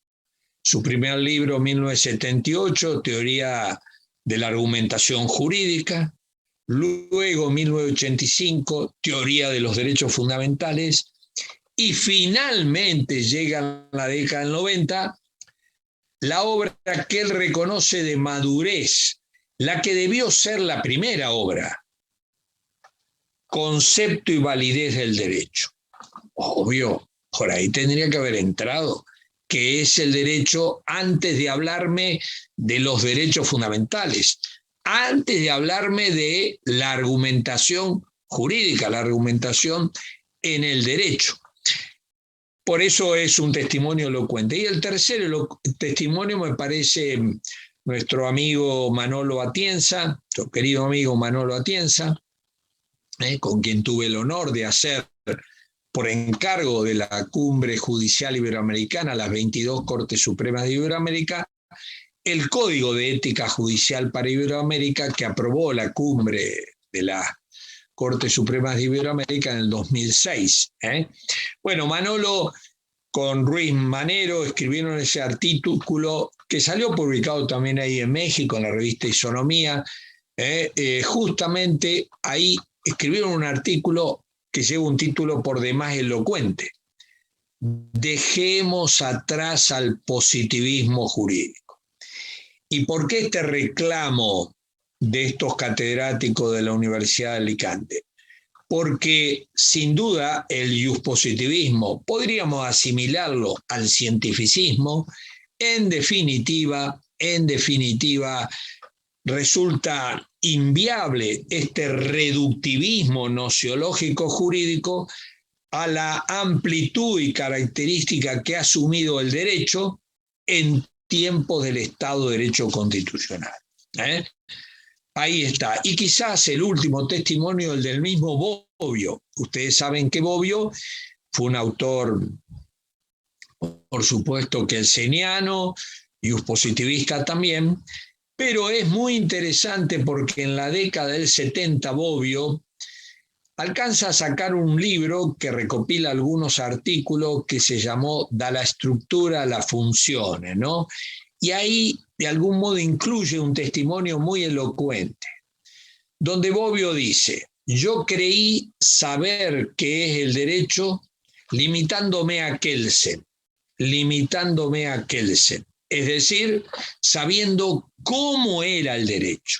Su primer libro, 1978, Teoría de la Argumentación Jurídica. Luego, 1985, Teoría de los Derechos Fundamentales. Y finalmente llega en la década del 90 la obra que él reconoce de madurez, la que debió ser la primera obra, Concepto y validez del derecho. Obvio, por ahí tendría que haber entrado, que es el derecho, antes de hablarme de los derechos fundamentales, antes de hablarme de la argumentación jurídica, la argumentación en el derecho. Por eso es un testimonio elocuente. Y el tercer testimonio me parece nuestro amigo Manolo Atienza, nuestro querido amigo Manolo Atienza, con quien tuve el honor de hacer, por encargo de la Cumbre Judicial Iberoamericana, las 22 Cortes Supremas de Iberoamérica, el Código de Ética Judicial para Iberoamérica que aprobó la Cumbre de las Cortes Supremas de Iberoamérica en el 2006. Bueno, Manolo con Ruiz Manero escribieron ese artículo que salió publicado también ahí en México, en la revista Isonomía. Justamente ahí escribieron un artículo que lleva un título por demás elocuente: Dejemos atrás al positivismo jurídico. ¿Y por qué este reclamo de estos catedráticos de la Universidad de Alicante? Porque sin duda el iuspositivismo podríamos asimilarlo al cientificismo. En definitiva, resulta inviable este reductivismo nociológico jurídico a la amplitud y característica que ha asumido el derecho en tiempos del Estado de Derecho Constitucional. Ahí está. Y quizás el último testimonio, el del mismo Bobbio. Ustedes saben que Bobbio fue un autor, por supuesto, kelseniano, iuspositivista también, pero es muy interesante porque en la década del 70 Bobbio alcanza a sacar un libro que recopila algunos artículos que se llamó Da la estructura a la funzione, ¿no? Y ahí, de algún modo, incluye un testimonio muy elocuente, donde Bobbio dice: yo creí saber qué es el derecho limitándome a Kelsen, es decir, sabiendo cómo era el derecho.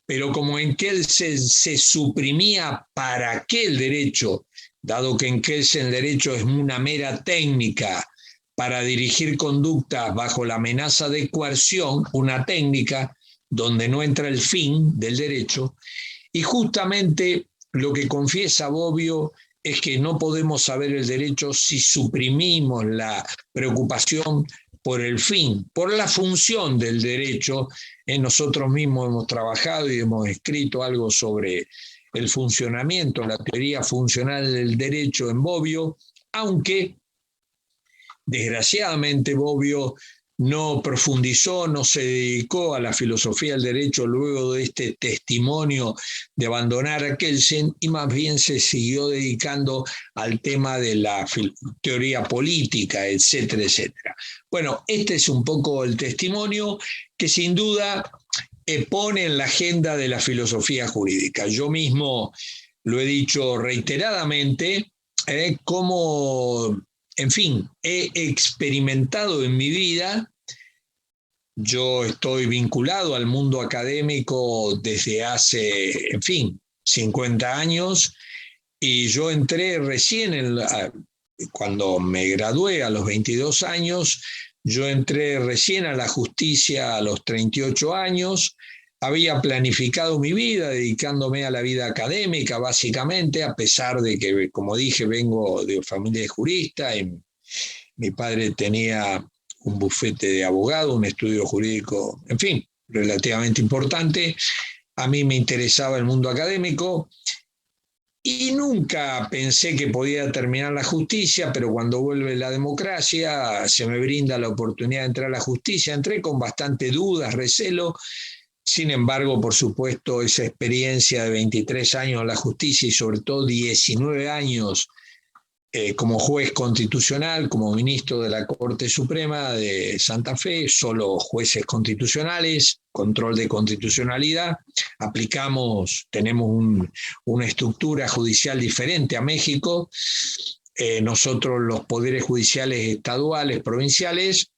Pero como en Kelsen se suprimía para qué el derecho, dado que en Kelsen el derecho es una mera técnica para dirigir conductas bajo la amenaza de coerción, una técnica donde no entra el fin del derecho, y justamente lo que confiesa Bobbio es que no podemos saber el derecho si suprimimos la preocupación por el fin, por la función del derecho. Nosotros mismos hemos trabajado y hemos escrito algo sobre el funcionamiento, la teoría funcional del derecho en Bobbio, aunque desgraciadamente Bobbio no profundizó, no se dedicó a la filosofía del derecho luego de este testimonio de abandonar a Kelsen, y más bien se siguió dedicando al tema de la teoría política, etcétera, etcétera. Bueno, este es un poco el testimonio que sin duda pone en la agenda de la filosofía jurídica. Yo mismo lo he dicho reiteradamente, como, en fin, he experimentado en mi vida. Yo estoy vinculado al mundo académico desde hace, en fin, 50 años, y yo entré recién, cuando me gradué a los 22 años, yo entré recién a la justicia a los 38 años, había planificado mi vida dedicándome a la vida académica, básicamente, a pesar de que, como dije, vengo de familia de jurista, y mi padre tenía un bufete de abogado, un estudio jurídico, en fin, relativamente importante. A mí me interesaba el mundo académico y nunca pensé que podía terminar la justicia, pero cuando vuelve la democracia se me brinda la oportunidad de entrar a la justicia. Entré con bastante dudas, recelo, Sin embargo, por supuesto, esa experiencia de 23 años en la justicia y sobre todo 19 años como juez constitucional, como ministro de la Corte Suprema de Santa Fe, solo jueces constitucionales, control de constitucionalidad. Tenemos una estructura judicial diferente a México. Nosotros los poderes judiciales estaduales, provinciales,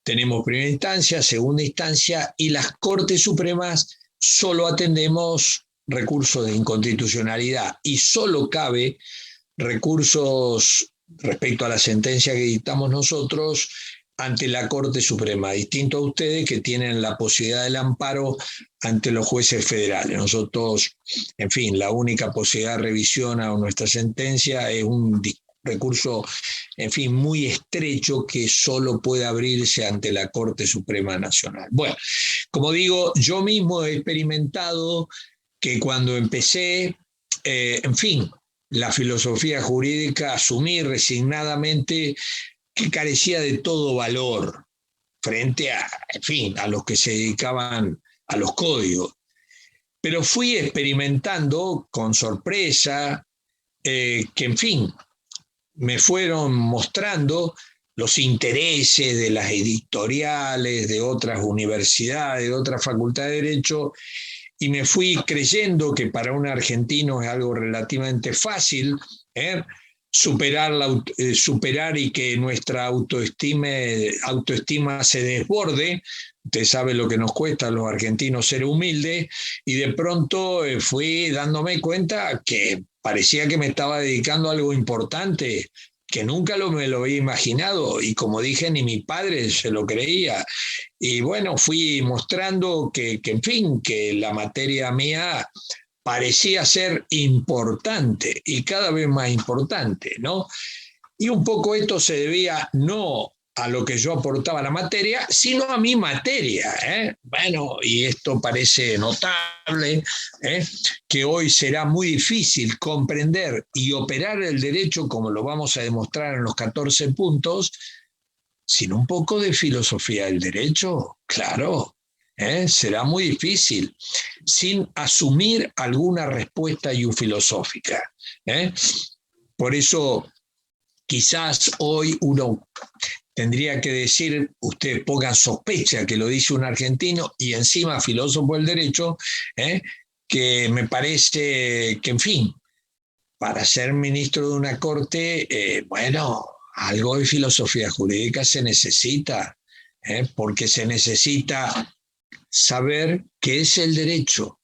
tenemos primera instancia, segunda instancia, y las Cortes Supremas solo atendemos recursos de inconstitucionalidad y solo cabe recursos respecto a la sentencia que dictamos nosotros ante la Corte Suprema, distinto a ustedes que tienen la posibilidad del amparo ante los jueces federales. Nosotros, en fin, la única posibilidad de revisión a nuestra sentencia es un recurso, en fin, muy estrecho que solo puede abrirse ante la Corte Suprema Nacional. Bueno, como digo, yo mismo he experimentado que cuando empecé, en fin, la filosofía jurídica, asumí resignadamente que carecía de todo valor frente a, en fin, a los que se dedicaban a los códigos. Pero fui experimentando con sorpresa que, en fin, me fueron mostrando los intereses de las editoriales, de otras universidades, de otras facultades de Derecho, y me fui creyendo que para un argentino es algo relativamente fácil superar y que nuestra autoestima se desborde. Usted sabe lo que nos cuesta a los argentinos ser humildes, y de pronto fui dándome cuenta que parecía que me estaba dedicando a algo importante, que nunca me lo había imaginado, y como dije, ni mi padre se lo creía. Y bueno, fui mostrando que en fin, que la materia mía parecía ser importante y cada vez más importante, ¿no? Y un poco esto se debía no a lo que yo aportaba a la materia, sino a mi materia, ¿eh? Bueno, y esto parece notable, que hoy será muy difícil comprender y operar el derecho, como lo vamos a demostrar en los 14 puntos, sin un poco de filosofía del derecho, claro. Será muy difícil, sin asumir alguna respuesta filosófica. Por eso, quizás hoy uno tendría que decir, ustedes pongan sospecha que lo dice un argentino y encima filósofo del derecho, que me parece que, en fin, para ser ministro de una corte, bueno, algo de filosofía jurídica se necesita, porque se necesita saber qué es el derecho.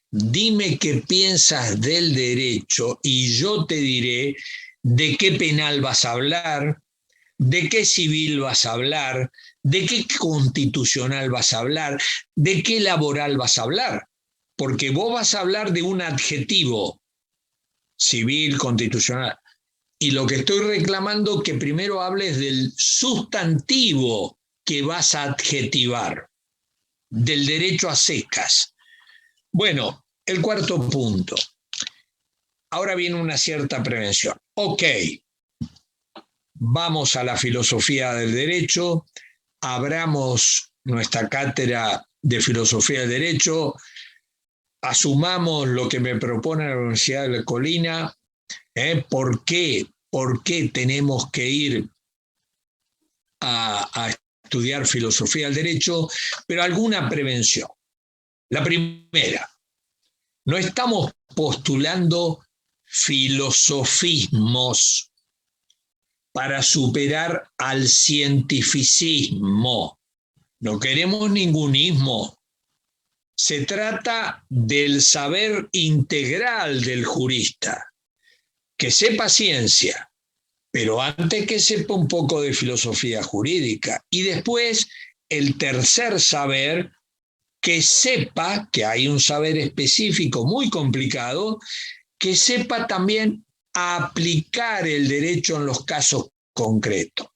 Dime qué piensas del derecho y yo te diré de qué penal vas a hablar, de qué civil vas a hablar, de qué constitucional vas a hablar, de qué laboral vas a hablar. Porque vos vas a hablar de un adjetivo, civil, constitucional. Y lo que estoy reclamando es que primero hables del sustantivo que vas a adjetivar, del derecho a secas. Bueno, el cuarto punto. Ahora viene una cierta prevención. Ok, vamos a la filosofía del derecho, abramos nuestra cátedra de filosofía del derecho, asumamos lo que me propone la Universidad de Colina. ¿Por qué tenemos que ir a estudiar filosofía del derecho? Pero alguna prevención. La primera, no estamos postulando filosofismos para superar al cientificismo. No queremos ningún ismo. Se trata del saber integral del jurista, que sepa ciencia, pero antes que sepa un poco de filosofía jurídica. Y después, el tercer saber, que sepa que hay un saber específico muy complicado, que sepa también aplicar el derecho en los casos concretos.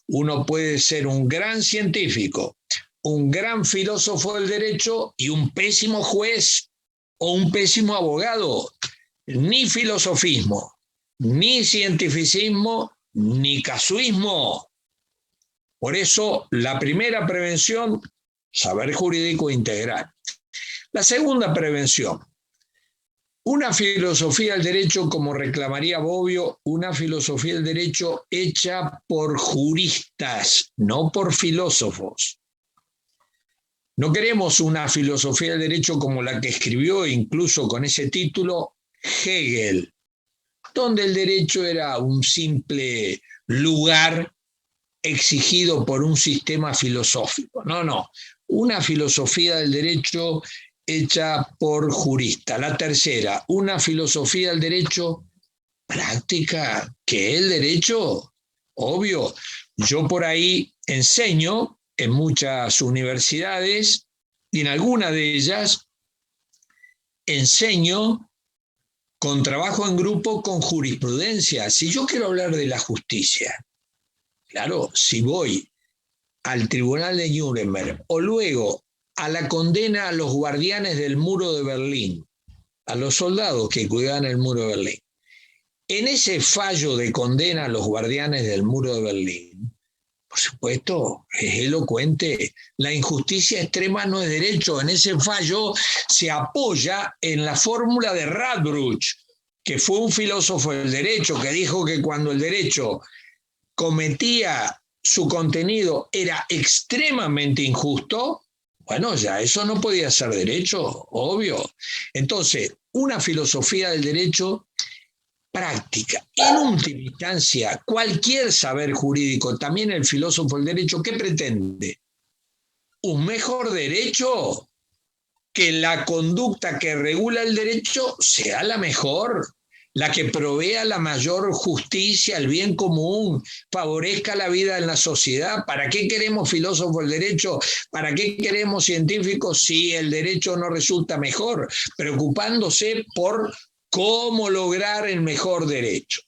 Uno puede ser un gran científico, un gran filósofo del derecho y un pésimo juez o un pésimo abogado. Ni filosofismo, ni cientificismo, ni casuismo. Por eso, la primera prevención, saber jurídico integral. La segunda prevención, una filosofía del derecho, como reclamaría Bobbio, una filosofía del derecho hecha por juristas, no por filósofos. No queremos una filosofía del derecho como la que escribió, incluso con ese título, Hegel, donde el derecho era un simple lugar exigido por un sistema filosófico. No, una filosofía del derecho hecha por juristas. La tercera, una filosofía del derecho práctica, que el derecho, obvio. Yo por ahí enseño en muchas universidades y en algunas de ellas enseño con trabajo en grupo con jurisprudencia. Si yo quiero hablar de la justicia, claro, si voy al tribunal de Nuremberg o luego a la condena a los guardianes del muro de Berlín, a los soldados que cuidaban el muro de Berlín, en ese fallo de condena a los guardianes del muro de Berlín, por supuesto, es elocuente. La injusticia extrema no es derecho. En ese fallo se apoya en la fórmula de Radbruch, que fue un filósofo del derecho, que dijo que cuando el derecho cometía su contenido era extremadamente injusto, bueno, ya eso no podía ser derecho, obvio. Entonces, una filosofía del derecho práctica. En última instancia, cualquier saber jurídico, también el filósofo del derecho, ¿qué pretende? Un mejor derecho, que la conducta que regula el derecho sea la mejor, la que provea la mayor justicia, el bien común, favorezca la vida en la sociedad. ¿Para qué queremos filósofos del derecho? ¿Para qué queremos científicos si el derecho no resulta mejor? Preocupándose por cómo lograr el mejor derecho.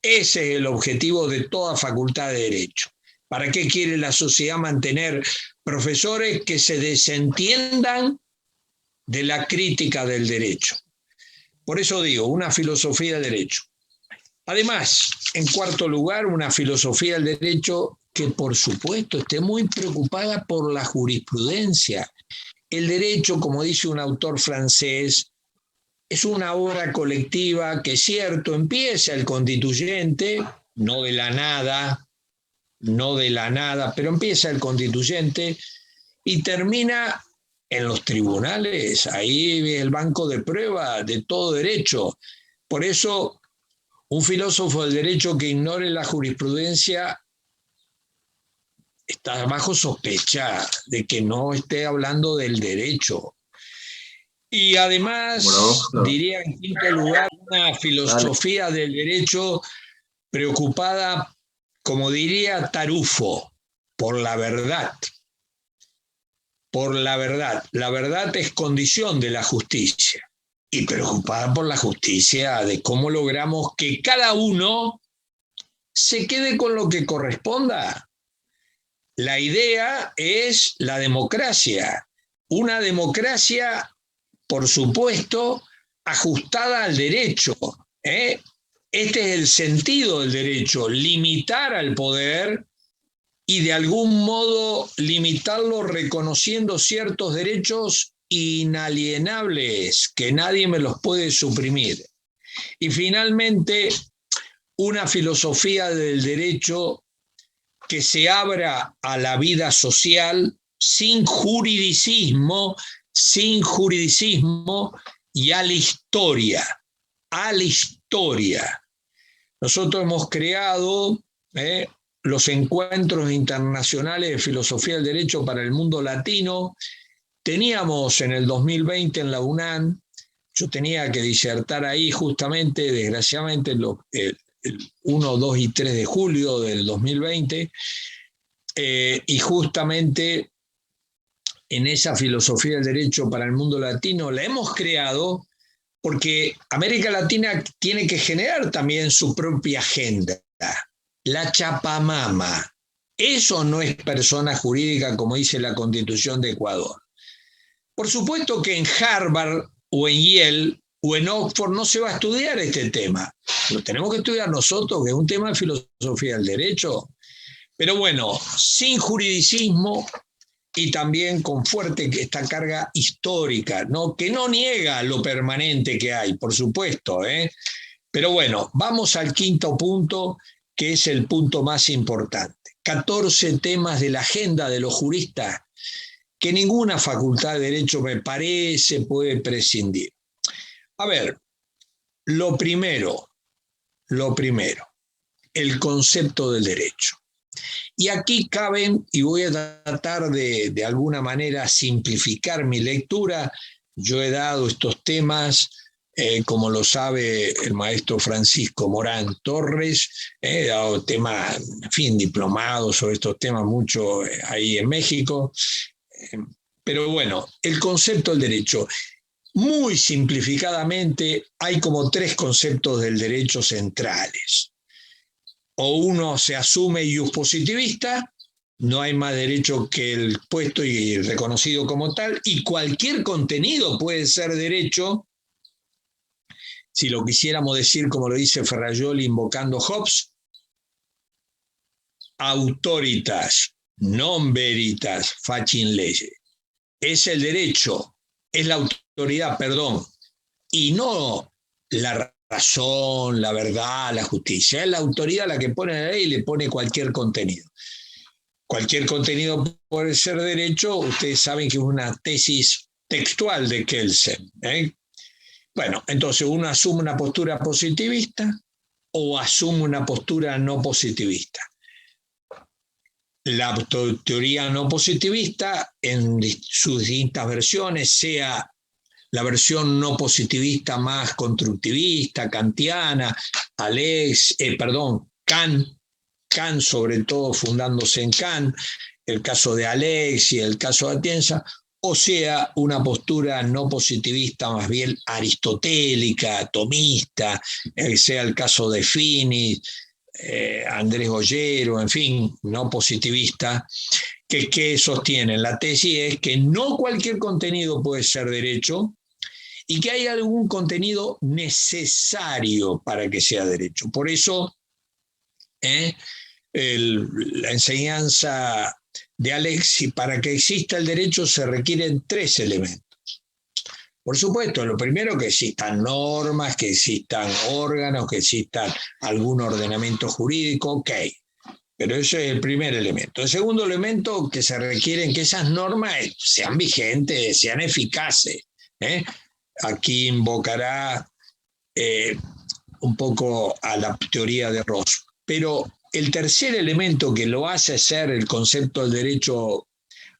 Ese es el objetivo de toda facultad de derecho. ¿Para qué quiere la sociedad mantener profesores que se desentiendan de la crítica del derecho? Por eso digo, una filosofía del derecho. Además, en cuarto lugar, una filosofía del derecho que, por supuesto, esté muy preocupada por la jurisprudencia. El derecho, como dice un autor francés, es una obra colectiva que, cierto, empieza el constituyente, no de la nada, pero empieza el constituyente y termina en los tribunales. Ahí es el banco de prueba de todo derecho. Por eso, un filósofo del derecho que ignore la jurisprudencia está bajo sospecha de que no esté hablando del derecho. Y además, diría en quinto lugar, una filosofía del derecho preocupada, como diría Tarufo, por la verdad. Por la verdad. La verdad es condición de la justicia. Y preocupada por la justicia, de cómo logramos que cada uno se quede con lo que corresponda. La idea es la democracia. Una democracia, por supuesto, ajustada al derecho. Este es el sentido del derecho, limitar al poder y de algún modo limitarlo reconociendo ciertos derechos inalienables que nadie me los puede suprimir. Y finalmente, una filosofía del derecho que se abra a la vida social sin juridicismo y a la historia. Nosotros hemos creado los encuentros internacionales de filosofía del derecho para el mundo latino. Teníamos en el 2020 en la UNAM, yo tenía que disertar ahí justamente, desgraciadamente, el 1, 2 y 3 de julio del 2020, y justamente en esa filosofía del derecho para el mundo latino la hemos creado porque América Latina tiene que generar también su propia agenda. La chapamama. Eso no es persona jurídica, como dice la Constitución de Ecuador. Por supuesto que en Harvard o en Yale o en Oxford no se va a estudiar este tema. Lo tenemos que estudiar nosotros, que es un tema de filosofía del derecho. Pero bueno, sin juridicismo y también con fuerte esta carga histórica, ¿no? Que no niega lo permanente que hay, por supuesto, ¿eh? Pero bueno, vamos al quinto punto, que es el punto más importante. 14 temas de la agenda de los juristas que ninguna facultad de Derecho, me parece, puede prescindir. A ver, lo primero, el concepto del derecho. Y aquí caben, y voy a tratar de alguna manera simplificar mi lectura. Yo he dado estos temas, como lo sabe el maestro Francisco Morán Torres, he dado temas, en fin, diplomados sobre estos temas mucho ahí en México. Pero bueno, el concepto del derecho. Muy simplificadamente, hay como 3 conceptos del derecho centrales. O uno se asume ius positivista, no hay más derecho que el puesto y reconocido como tal, y cualquier contenido puede ser derecho, si lo quisiéramos decir como lo dice Ferrajoli invocando Hobbes, autoritas, non veritas, facin lege. Es el derecho, es la autoridad, perdón, y no la razón, la verdad, la justicia. Es la autoridad la que pone la ley y le pone cualquier contenido. Cualquier contenido puede ser derecho, ustedes saben que es una tesis textual de Kelsen, ¿eh? Bueno, entonces uno asume una postura positivista o asume una postura no positivista. La teoría no positivista, en sus distintas versiones, sea la versión no positivista más constructivista, kantiana, Kant sobre todo fundándose en Kant, el caso de Alex y el caso de Atienza, o sea, una postura no positivista más bien aristotélica, atomista, sea el caso de Fini, Andrés Ollero, en fin, no positivista, que sostienen. La tesis es que no cualquier contenido puede ser derecho, y que hay algún contenido necesario para que sea derecho. Por eso, la enseñanza de Alexis, para que exista el derecho se requieren 3 elementos. Por supuesto, lo primero, que existan normas, que existan órganos, que existan algún ordenamiento jurídico, ok. Pero ese es el primer elemento. El segundo elemento, que se requieren que esas normas sean vigentes, sean eficaces, ¿eh? Aquí invocará un poco a la teoría de Ross. Pero el tercer elemento que lo hace ser el concepto del derecho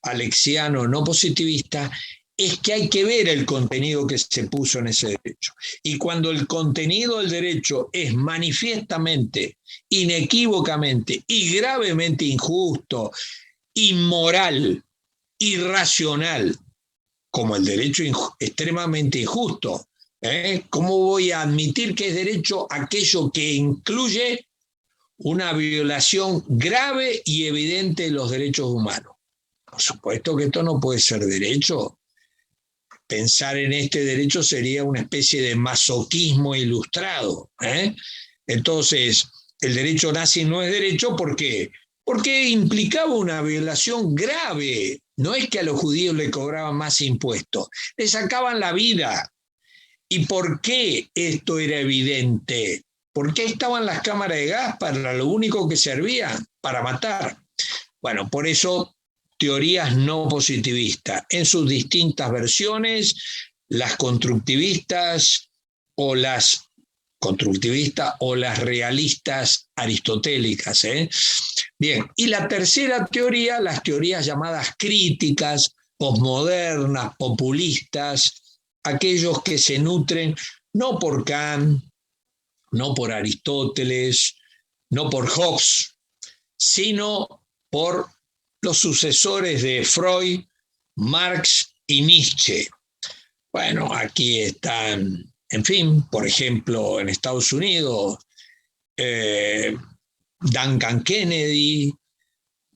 alexiano no positivista es que hay que ver el contenido que se puso en ese derecho. Y cuando el contenido del derecho es manifiestamente, inequívocamente y gravemente injusto, inmoral, irracional, como el derecho extremadamente injusto, ¿cómo voy a admitir que es derecho aquello que incluye una violación grave y evidente de los derechos humanos? Por supuesto que esto no puede ser derecho. Pensar en este derecho sería una especie de masoquismo ilustrado, ¿eh? Entonces, el derecho nazi no es derecho, ¿por qué? Porque implicaba una violación grave. No es que a los judíos le cobraban más impuestos, le sacaban la vida. ¿Y por qué esto era evidente? ¿Por qué estaban las cámaras de gas? Para lo único que servían, para matar. Bueno, por eso teorías no positivistas, en sus distintas versiones, las constructivistas o las realistas aristotélicas, ¿eh? Bien, y la tercera teoría, las teorías llamadas críticas, posmodernas, populistas, aquellos que se nutren no por Kant, no por Aristóteles, no por Hobbes, sino por los sucesores de Freud, Marx y Nietzsche. Bueno, aquí están, en fin, por ejemplo, en Estados Unidos, Duncan Kennedy,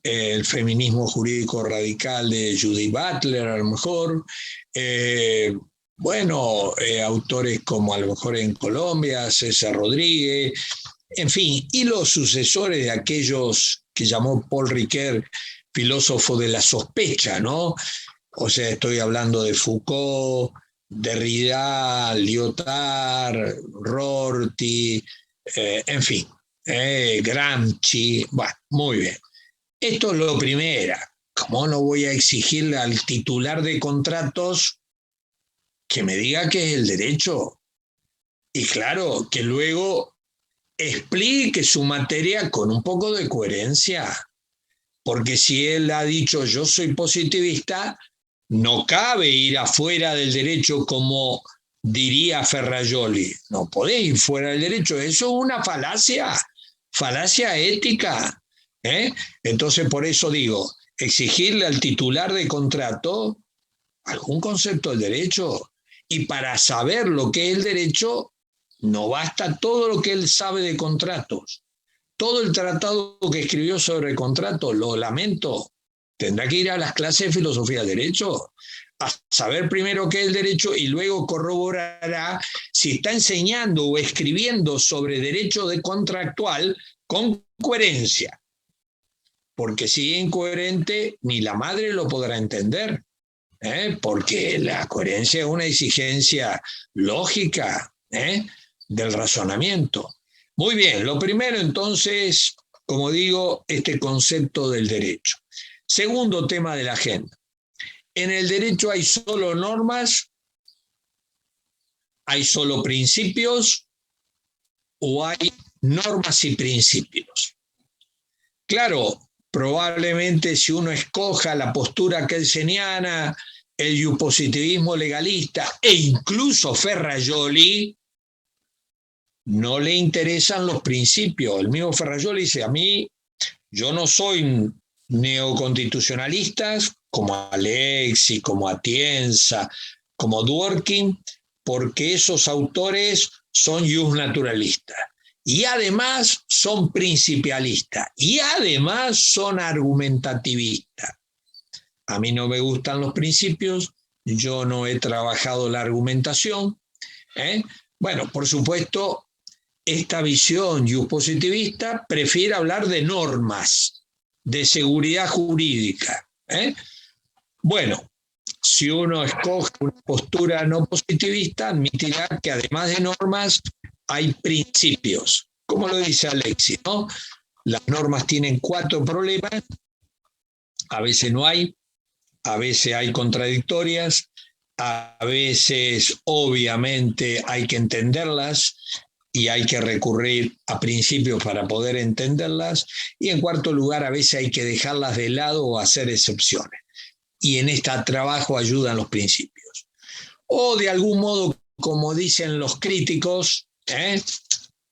el feminismo jurídico radical de Judith Butler, a lo mejor, autores como a lo mejor en Colombia, César Rodríguez, en fin, y los sucesores de aquellos que llamó Paul Ricoeur filósofo de la sospecha, ¿no? O sea, estoy hablando de Foucault, Derrida, Lyotard, Rorty, en fin, Gramsci. Bueno, muy bien. Esto es lo primero. ¿Cómo no voy a exigirle al titular de contratos que me diga qué es el derecho? Y claro, que luego explique su materia con un poco de coherencia. Porque si él ha dicho yo soy positivista, no cabe ir afuera del derecho como diría Ferrajoli. No podés ir fuera del derecho. Eso es una falacia ética. Entonces, por eso digo, exigirle al titular de contrato algún concepto del derecho. Y para saber lo que es el derecho, no basta todo lo que él sabe de contratos. Todo el tratado que escribió sobre contratos, lo lamento, tendrá que ir a las clases de filosofía del derecho, a saber primero qué es el derecho y luego corroborará si está enseñando o escribiendo sobre derecho de contractual con coherencia. Porque si es incoherente, ni la madre lo podrá entender, porque la coherencia es una exigencia lógica del razonamiento. Muy bien, lo primero entonces, como digo, este concepto del derecho. Segundo tema de la agenda. En el derecho hay solo normas, hay solo principios o hay normas y principios. Claro, probablemente si uno escoja la postura kelseniana, el iuspositivismo legalista e incluso Ferrajoli, no le interesan los principios. El mismo Ferrajoli dice, a mí, yo no soy neoconstitucionalista como Alexis, como Atienza, como Dworkin, porque esos autores son justnaturalistas. Y además son principialistas. Y además son argumentativistas. A mí no me gustan los principios. Yo no he trabajado la argumentación. Bueno, por supuesto, esta visión positivista prefiere hablar de normas, de seguridad jurídica. Bueno, si uno escoge una postura no positivista, admitirá que además de normas hay principios. Como lo dice Alexis, ¿no? Las normas tienen 4 problemas, a veces no hay, a veces hay contradictorias, a veces obviamente hay que entenderlas, y hay que recurrir a principios para poder entenderlas, y en cuarto lugar, a veces hay que dejarlas de lado o hacer excepciones. Y en este trabajo ayudan los principios. O de algún modo, como dicen los críticos,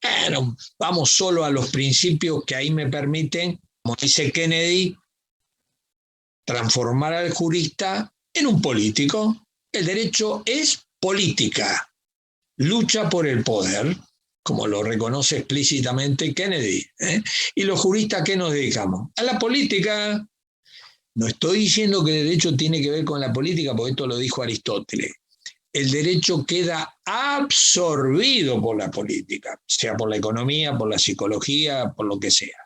bueno, vamos solo a los principios que ahí me permiten, como dice Kennedy, transformar al jurista en un político. El derecho es política, lucha por el poder, como lo reconoce explícitamente Kennedy. ¿Y los juristas qué nos dedicamos? A la política. No estoy diciendo que el derecho tiene que ver con la política, porque esto lo dijo Aristóteles. El derecho queda absorbido por la política, sea por la economía, por la psicología, por lo que sea.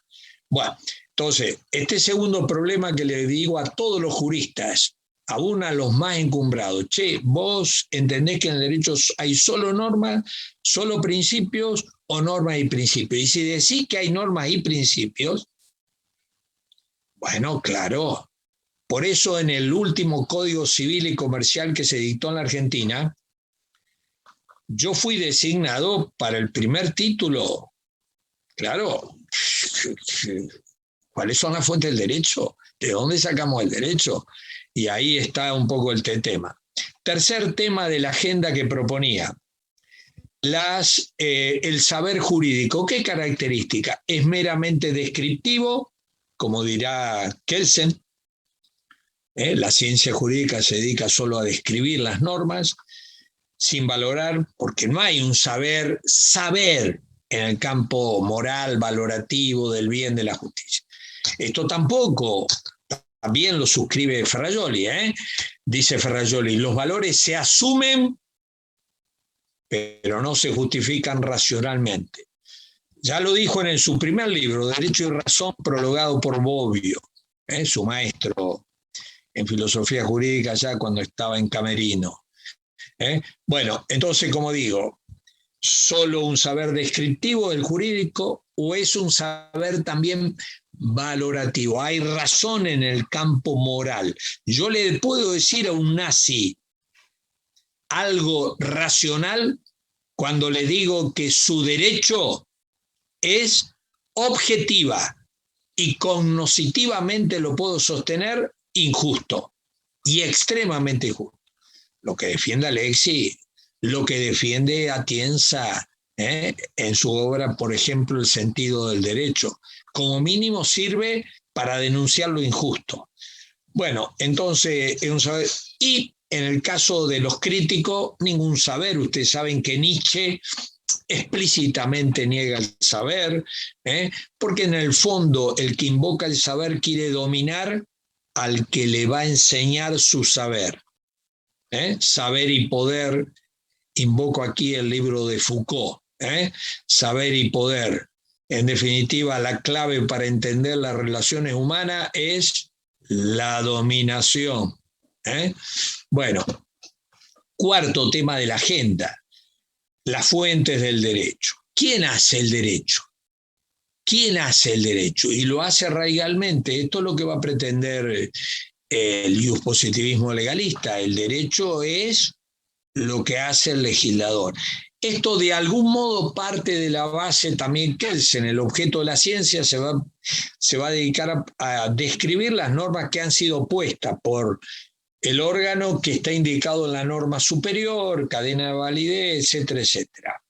Bueno, entonces, este segundo problema que le digo a todos los juristas, aún a los más encumbrados, vos entendés que en el derecho hay solo normas, solo principios o normas y principios. Y si decís que hay normas y principios, bueno, claro. Por eso en el último Código Civil y Comercial que se dictó en la Argentina, yo fui designado para el primer título. Claro, ¿cuáles son las fuentes del derecho? ¿De dónde sacamos el derecho? Y ahí está un poco el tema. Tercer tema de la agenda que proponía, el saber jurídico. ¿Qué característica? Es meramente descriptivo, como dirá Kelsen. La ciencia jurídica se dedica solo a describir las normas, sin valorar, porque no hay un saber en el campo moral, valorativo, del bien, de la justicia. Esto tampoco... También lo suscribe Ferrajoli, Dice Ferrajoli, los valores se asumen, pero no se justifican racionalmente. Ya lo dijo en su primer libro, Derecho y Razón, prologado por Bobbio. su maestro en filosofía jurídica ya cuando estaba en Camerino. Bueno, entonces, como digo, ¿solo un saber descriptivo del jurídico o es un saber también valorativo? Hay razón en el campo moral. Yo le puedo decir a un nazi algo racional cuando le digo que su derecho es objetiva y cognoscitivamente lo puedo sostener injusto y extremadamente injusto. Lo que defiende Alexis, lo que defiende Atienza en su obra, por ejemplo, El sentido del derecho, como mínimo sirve para denunciar lo injusto. Bueno, entonces es un saber. Y en el caso de los críticos, ningún saber. Ustedes saben que Nietzsche explícitamente niega el saber, porque en el fondo el que invoca el saber quiere dominar al que le va a enseñar su saber. Saber y poder, invoco aquí el libro de Foucault, Saber y poder. En definitiva, la clave para entender las relaciones humanas es la dominación. Bueno, cuarto tema de la agenda, las fuentes del derecho. ¿Quién hace el derecho? ¿Quién hace el derecho? Y lo hace radicalmente. Esto es lo que va a pretender el iuspositivismo legalista. El derecho es lo que hace el legislador. Esto de algún modo parte de la base también Kelsen. El objeto de la ciencia se va a dedicar a describir las normas que han sido puestas por el órgano que está indicado en la norma superior, cadena de validez, etcétera, etcétera.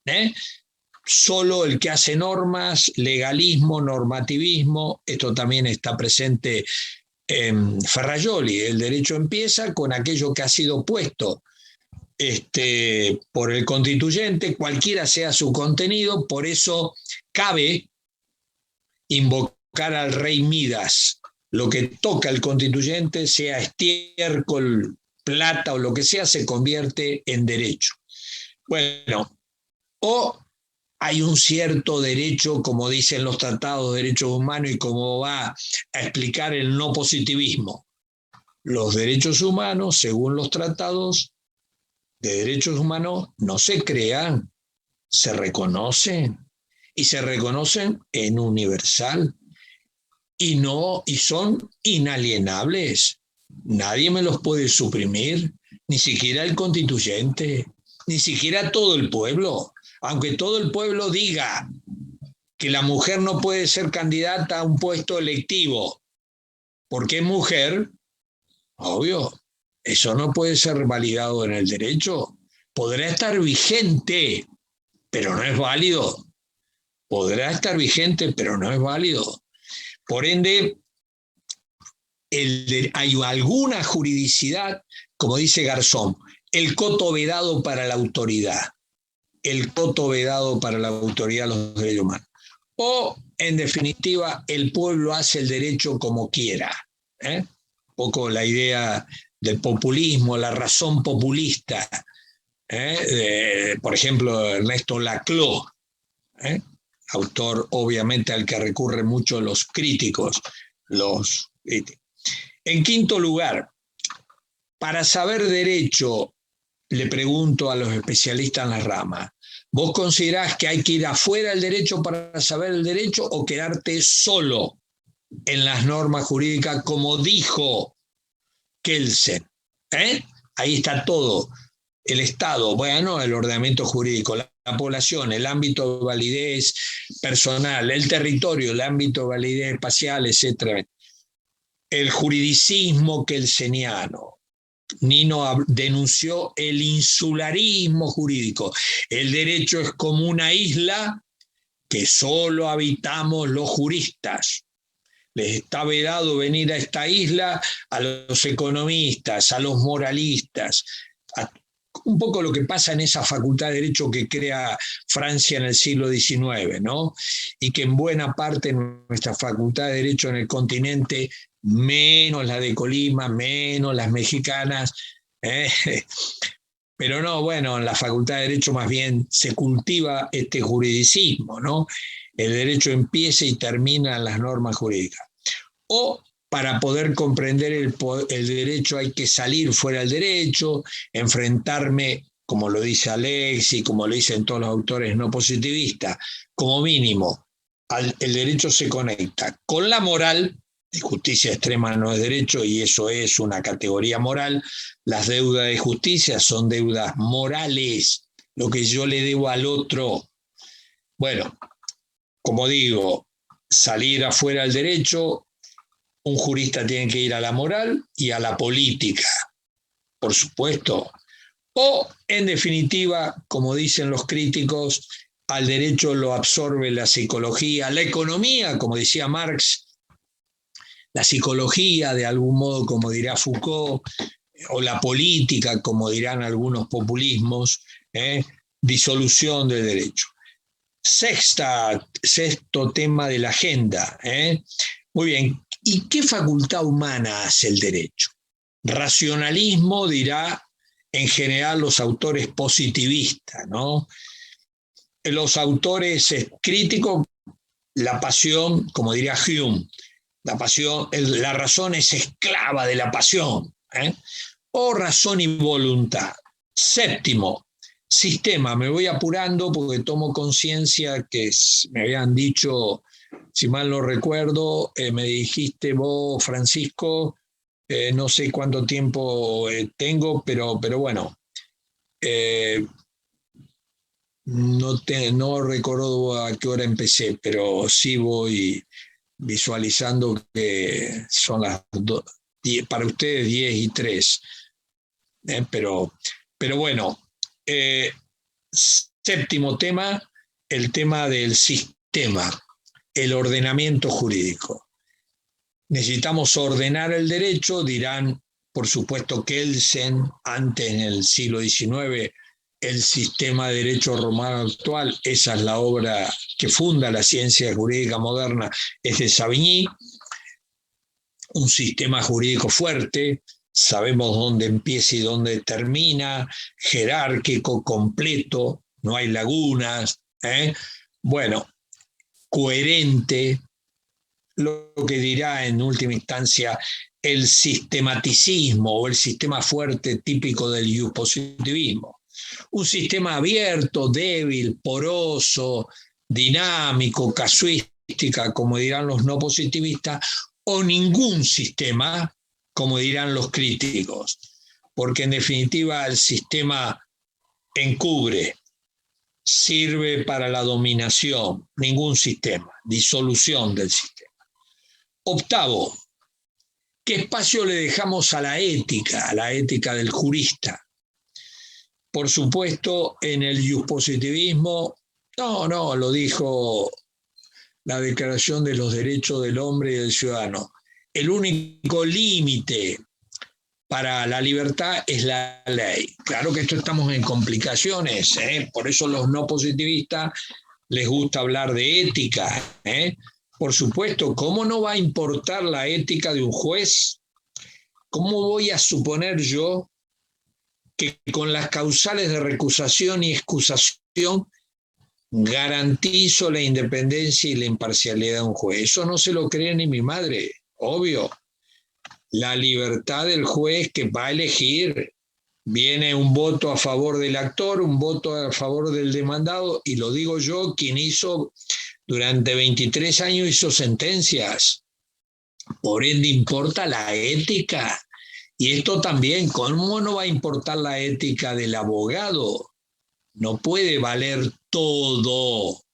Solo el que hace normas, legalismo, normativismo, esto también está presente en Ferrajoli. El derecho empieza con aquello que ha sido puesto por el constituyente, cualquiera sea su contenido, por eso cabe invocar al rey Midas. Lo que toca el constituyente, sea estiércol, plata o lo que sea, se convierte en derecho. Bueno, o hay un cierto derecho, como dicen los tratados de derechos humanos y como va a explicar el no positivismo. Los derechos humanos, según los tratados de derechos humanos, no se crean, se reconocen y se reconocen en universal. Y son inalienables. Nadie me los puede suprimir, ni siquiera el constituyente, ni siquiera todo el pueblo. Aunque todo el pueblo diga que la mujer no puede ser candidata a un puesto electivo porque es mujer, obvio, eso no puede ser validado en el derecho. Podrá estar vigente, pero no es válido. Podrá estar vigente, pero no es válido. Por ende, hay alguna juridicidad, como dice Garzón, el coto vedado para la autoridad. El coto vedado para la autoridad de los derechos humanos. O, en definitiva, el pueblo hace el derecho como quiera. Un poco la idea del populismo, la razón populista. Por ejemplo, Ernesto Laclau, autor obviamente al que recurren mucho los críticos. En quinto lugar, para saber derecho, le pregunto a los especialistas en la rama, ¿vos considerás que hay que ir afuera del derecho para saber el derecho o quedarte solo en las normas jurídicas como dijo Kelsen? Ahí está todo. El Estado, bueno, el ordenamiento jurídico, la población, el ámbito de validez personal, el territorio, el ámbito de validez espacial, etc. El juridicismo kelseniano. Nino denunció el insularismo jurídico. El derecho es como una isla que solo habitamos los juristas. Les está vedado venir a esta isla a los economistas, a los moralistas, un poco lo que pasa en esa facultad de Derecho que crea Francia en el siglo XIX, ¿no? Y que en buena parte nuestra facultad de Derecho en el continente, menos la de Colima, menos las mexicanas, pero no, bueno, en la facultad de Derecho más bien se cultiva este juridicismo, ¿no? El derecho empieza y termina en las normas jurídicas. O para poder comprender el derecho hay que salir fuera del derecho, enfrentarme, como lo dice Alexis, como lo dicen todos los autores no positivistas, como mínimo, el derecho se conecta con la moral, y justicia extrema no es derecho y eso es una categoría moral. Las deudas de justicia son deudas morales, lo que yo le debo al otro. Bueno, como digo, salir afuera del derecho, un jurista tiene que ir a la moral y a la política, por supuesto. O, en definitiva, como dicen los críticos, al derecho lo absorbe la psicología, la economía, como decía Marx, la psicología, de algún modo, como dirá Foucault, o la política, como dirán algunos populismos, disolución del derecho. Sexto tema de la agenda. Muy bien, ¿y qué facultad humana hace el derecho? Racionalismo, dirá en general los autores positivistas, ¿no? Los autores críticos, la pasión, como diría Hume, la razón es esclava de la pasión, o razón y voluntad. Séptimo, sistema. Me voy apurando porque tomo conciencia que me habían dicho, si mal no recuerdo, me dijiste vos, Francisco, no sé cuánto tiempo tengo, pero bueno, no recuerdo a qué hora empecé, pero sí voy visualizando que son las para ustedes 10:03. Pero bueno, séptimo tema, el tema del sistema, el ordenamiento jurídico. Necesitamos ordenar el derecho, dirán, por supuesto, Kelsen, antes en el siglo XIX, el sistema de derecho romano actual, esa es la obra que funda la ciencia jurídica moderna, es de Savigny, un sistema jurídico fuerte, sabemos dónde empieza y dónde termina, jerárquico, completo, no hay lagunas, bueno, coherente, lo que dirá en última instancia el sistematicismo o el sistema fuerte típico del positivismo. Un sistema abierto, débil, poroso, dinámico, casuística, como dirán los no positivistas, o ningún sistema, como dirán los críticos, porque en definitiva el sistema encubre, sirve para la dominación, ningún sistema, disolución del sistema. Octavo, ¿qué espacio le dejamos a la ética del jurista? Por supuesto, en el positivismo, no, lo dijo la Declaración de los Derechos del Hombre y del Ciudadano. El único límite para la libertad es la ley. Claro que esto estamos en complicaciones, por eso los no positivistas les gusta hablar de ética. Por supuesto, ¿cómo no va a importar la ética de un juez? ¿Cómo voy a suponer yo que con las causales de recusación y excusación garantizo la independencia y la imparcialidad de un juez? Eso no se lo cree ni mi madre, obvio. La libertad del juez que va a elegir, viene un voto a favor del actor, un voto a favor del demandado, y lo digo yo, quien hizo durante 23 años hizo sentencias. Por ende importa la ética. Y esto también, ¿cómo no va a importar la ética del abogado? No puede valer todo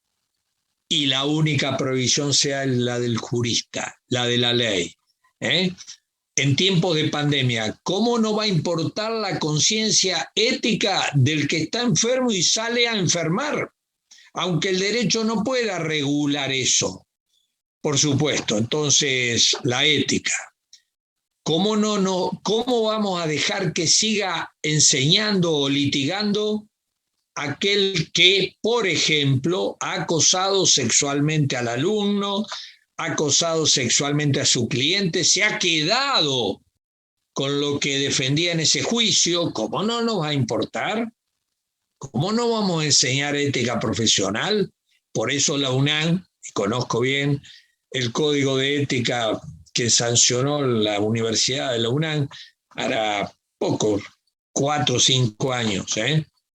y la única provisión sea la del jurista, la de la ley. En tiempos de pandemia, ¿cómo no va a importar la conciencia ética del que está enfermo y sale a enfermar? Aunque el derecho no pueda regular eso, por supuesto. Entonces, la ética. ¿Cómo vamos a dejar que siga enseñando o litigando aquel que, por ejemplo, ha acosado sexualmente al alumno, ha acosado sexualmente a su cliente, se ha quedado con lo que defendía en ese juicio? ¿Cómo no nos va a importar? ¿Cómo no vamos a enseñar ética profesional? Por eso la UNAM, y conozco bien el código de ética que sancionó la Universidad de la UNAM hará poco, 4 o 5 años.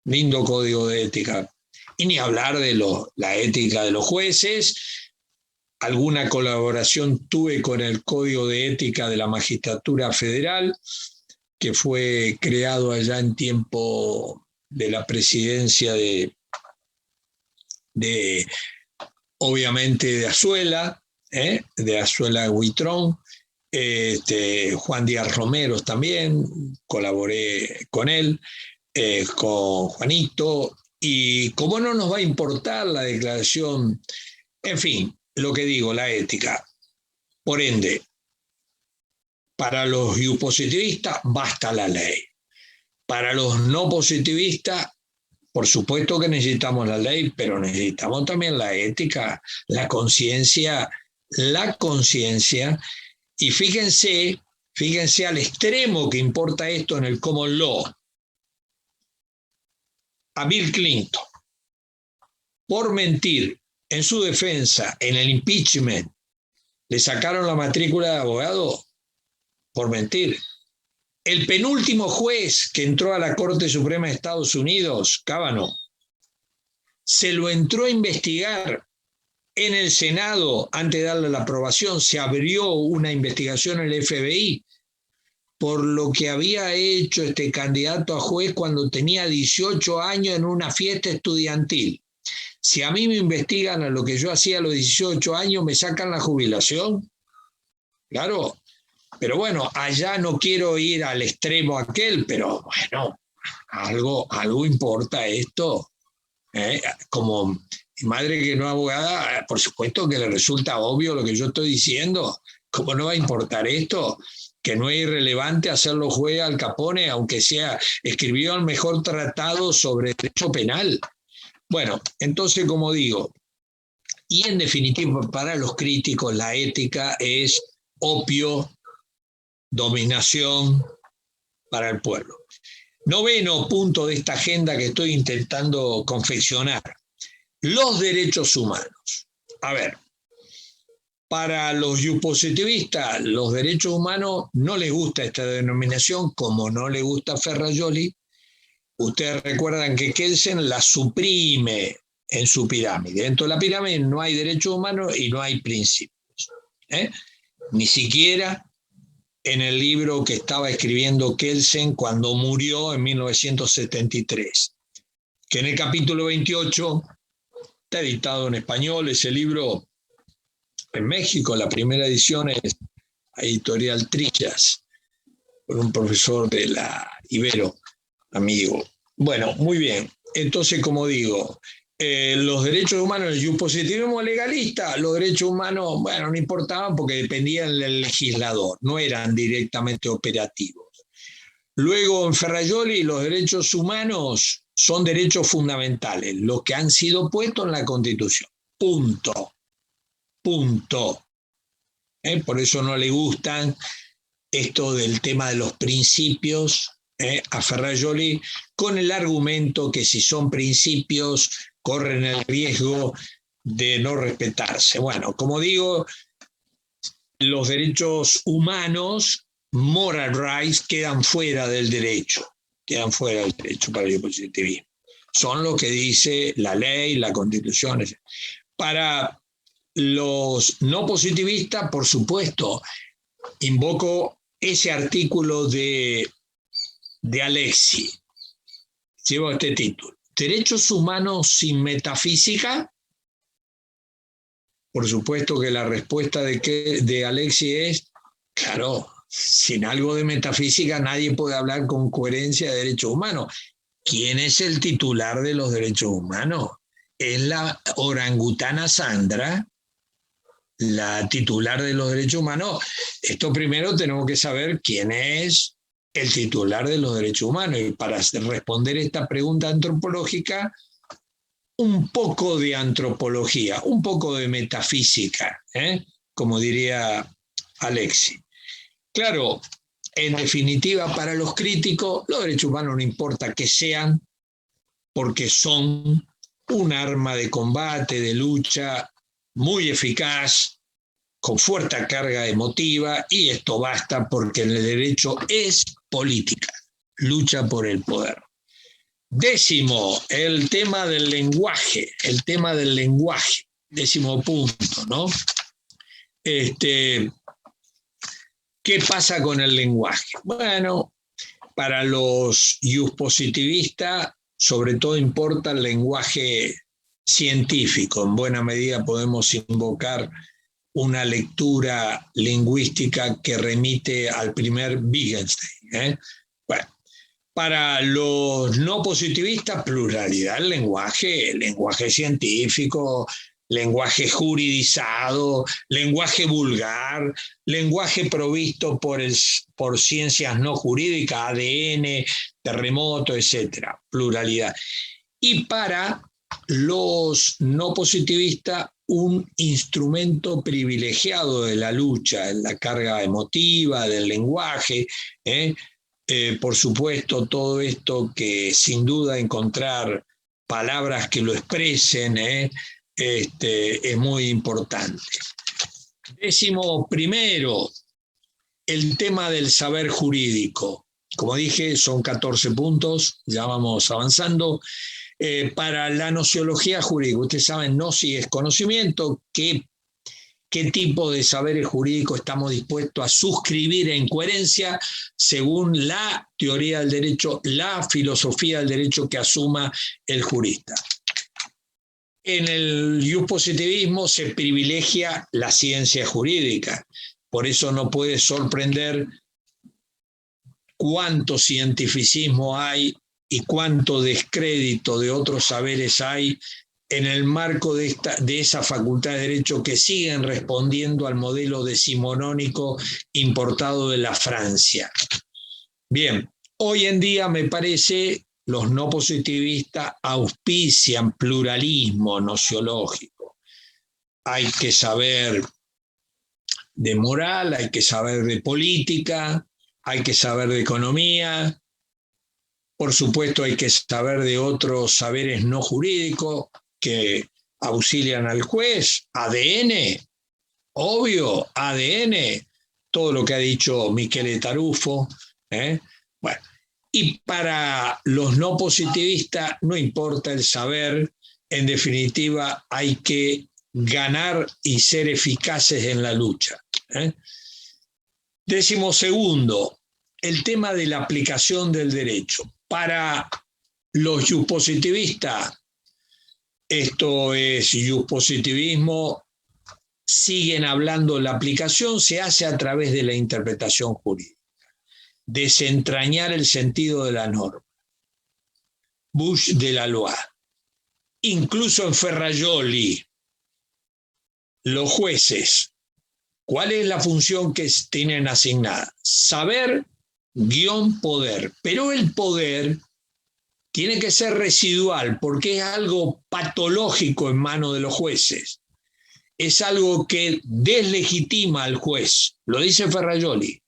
Lindo código de ética. Y ni hablar de la ética de los jueces. Alguna colaboración tuve con el Código de Ética de la Magistratura Federal, que fue creado allá en tiempo de la presidencia obviamente de Azuela, de Azuela Huitrón, Juan Díaz Romero también, colaboré con él, con Juanito, y cómo no nos va a importar la declaración, en fin, lo que digo, la ética. Por ende, para los positivistas basta la ley. Para los no positivistas, por supuesto que necesitamos la ley, pero necesitamos también la ética, la conciencia, y fíjense al extremo que importa esto en el common law. A Bill Clinton, por mentir en su defensa, en el impeachment, le sacaron la matrícula de abogado por mentir. El penúltimo juez que entró a la Corte Suprema de Estados Unidos, Kavanaugh, se lo entró a investigar en el Senado antes de darle la aprobación. Se abrió una investigación en el FBI por lo que había hecho este candidato a juez cuando tenía 18 años en una fiesta estudiantil. Si a mí me investigan a lo que yo hacía a los 18 años, me sacan la jubilación. Claro. Pero bueno, allá no quiero ir al extremo aquel, pero bueno, algo importa esto. Como madre que no es abogada, por supuesto que le resulta obvio lo que yo estoy diciendo. ¿Cómo no va a importar esto? Que no es irrelevante hacerlo juez Al Capone, aunque escribió el mejor tratado sobre derecho penal. Bueno, entonces, como digo, y en definitiva, para los críticos, la ética es opio, dominación para el pueblo. 9º punto de esta agenda que estoy intentando confeccionar: los derechos humanos. A ver, para los positivistas, los derechos humanos no les gusta esta denominación, como no le gusta a Ferrajoli. Ustedes recuerdan que Kelsen la suprime en su pirámide. Dentro de la pirámide no hay derechos humanos y no hay principios. Ni siquiera en el libro que estaba escribiendo Kelsen cuando murió en 1973, que en el capítulo 28 está editado en español. Ese libro en México, la primera edición es editorial Trillas, por un profesor de la Ibero, amigo. Bueno, muy bien. Entonces, como digo, los derechos humanos, el positivismo legalista, los derechos humanos, bueno, no importaban porque dependían del legislador, no eran directamente operativos. Luego, en Ferrajoli, los derechos humanos son derechos fundamentales, los que han sido puestos en la Constitución. Punto. Por eso no le gustan esto del tema de los principios a Ferrajoli, con el argumento que si son principios corren el riesgo de no respetarse. Bueno, como digo, los derechos humanos, moral rights, quedan fuera del derecho para el positivismo. Son lo que dice la ley, la Constitución. Para los no positivistas, por supuesto, invoco ese artículo de Alexi. Llevo este título: ¿derechos humanos sin metafísica? Por supuesto que la respuesta de Alexi es, claro, sin algo de metafísica nadie puede hablar con coherencia de derechos humanos. ¿Quién es el titular de los derechos humanos? ¿Es la orangutana Sandra la titular de los derechos humanos? Esto primero tenemos que saber quién es el titular de los derechos humanos. Y para responder esta pregunta antropológica, un poco de antropología, un poco de metafísica, como diría Alexi. Claro, en definitiva, para los críticos, los derechos humanos no importa que sean, porque son un arma de combate, de lucha muy eficaz con fuerte carga emotiva, y esto basta porque el derecho es política, lucha por el poder. 10º, el tema del lenguaje, 10º punto, ¿no? ¿Qué pasa con el lenguaje? Bueno, para los positivistas, sobre todo importa el lenguaje científico. En buena medida podemos invocar una lectura lingüística que remite al primer Wittgenstein. Bueno, para los no positivistas, pluralidad del lenguaje científico, lenguaje juridizado, lenguaje vulgar, lenguaje provisto por ciencias no jurídicas, ADN, terremoto, etc. Pluralidad. Y para los no positivistas, un instrumento privilegiado de la lucha, en la carga emotiva del lenguaje, por supuesto, todo esto que sin duda encontrar palabras que lo expresen es muy importante. 11º, el tema del saber jurídico. Como dije, son 14 puntos, ya vamos avanzando. Para la nociología jurídica, ustedes saben, gnosis es conocimiento, qué tipo de saberes jurídicos estamos dispuestos a suscribir en coherencia según la teoría del derecho, la filosofía del derecho que asuma el jurista. En el positivismo se privilegia la ciencia jurídica, por eso no puede sorprender cuánto cientificismo hay y cuánto descrédito de otros saberes hay en el marco de esa facultad de derecho que siguen respondiendo al modelo decimonónico importado de la Francia. Bien, hoy en día me parece los no positivistas auspician pluralismo nociológico. Hay que saber de moral, hay que saber de política, hay que saber de economía, por supuesto hay que saber de otros saberes no jurídicos que auxilian al juez, ADN, obvio, ADN, todo lo que ha dicho Michele Tarufo. Bueno, y para los no positivistas no importa el saber, en definitiva hay que ganar y ser eficaces en la lucha. 12º, el tema de la aplicación del derecho. Para los positivistas, esto es positivismo, siguen hablando de la aplicación, se hace a través de la interpretación jurídica. Desentrañar el sentido de la norma. Bush de la loi. Incluso en Ferrajoli, los jueces, ¿cuál es la función que tienen asignada? Saber _ poder. Pero el poder tiene que ser residual porque es algo patológico en manos de los jueces. Es algo que deslegitima al juez. Lo dice Ferrajoli.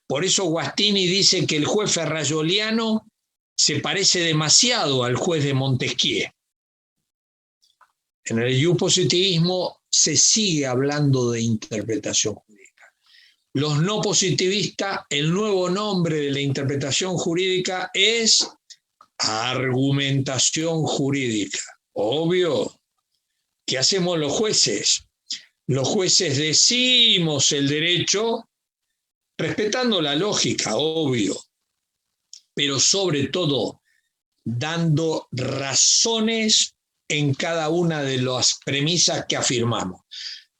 Por eso Guastini dice que el juez ferrajoliano se parece demasiado al juez de Montesquieu. En el positivismo se sigue hablando de interpretación jurídica. Los no positivistas, el nuevo nombre de la interpretación jurídica es argumentación jurídica. Obvio. ¿Qué hacemos los jueces? Los jueces decimos el derecho respetando la lógica, obvio, pero sobre todo dando razones en cada una de las premisas que afirmamos.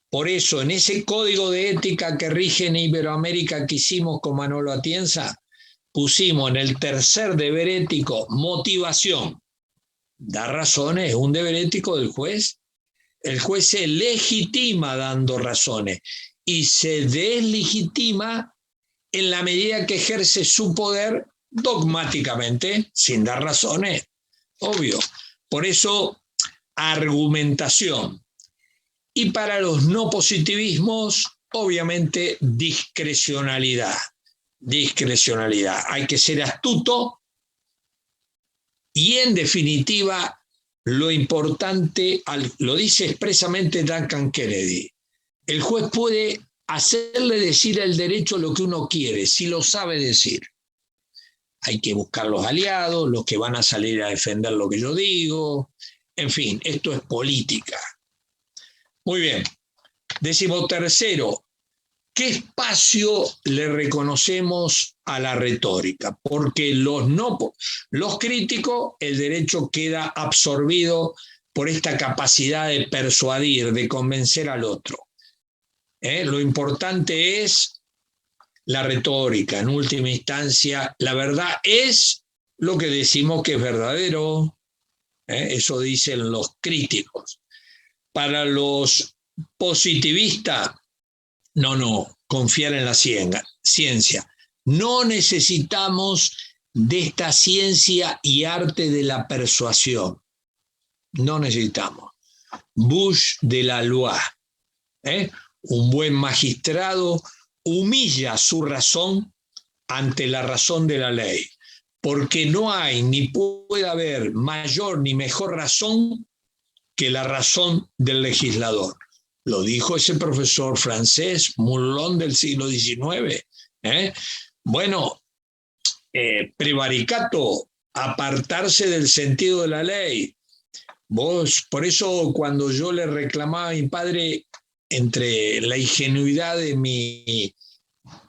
Por eso, en ese código de ética que rige en Iberoamérica que hicimos con Manolo Atienza, pusimos en el tercer deber ético motivación. Dar razones es un deber ético del juez. El juez se legitima dando razones y se deslegitima en la medida que ejerce su poder dogmáticamente, sin dar razones, obvio. Por eso, argumentación. Y para los no positivismos, obviamente, discrecionalidad. Discrecionalidad. Hay que ser astuto y, en definitiva, lo importante, lo dice expresamente Duncan Kennedy, El juez puede hacerle decir al derecho lo que uno quiere, si lo sabe decir. Hay que buscar los aliados, los que van a salir a defender lo que yo digo. En fin, esto es política. Muy bien. 13º, ¿qué espacio le reconocemos a la retórica? Porque los críticos, el derecho queda absorbido por esta capacidad de persuadir, de convencer al otro. Lo importante es la retórica. En última instancia, la verdad es lo que decimos que es verdadero. Eso dicen los críticos. Para los positivistas, no, confiar en la ciencia. No necesitamos de esta ciencia y arte de la persuasión. No necesitamos. Bush de la Loi, un buen magistrado, humilla su razón ante la razón de la ley, porque no hay ni puede haber mayor ni mejor razón que la razón del legislador. Lo dijo ese profesor francés, Moulon del siglo XIX. Bueno, prevaricato, apartarse del sentido de la ley. Por eso cuando yo le reclamaba a mi padre entre la ingenuidad de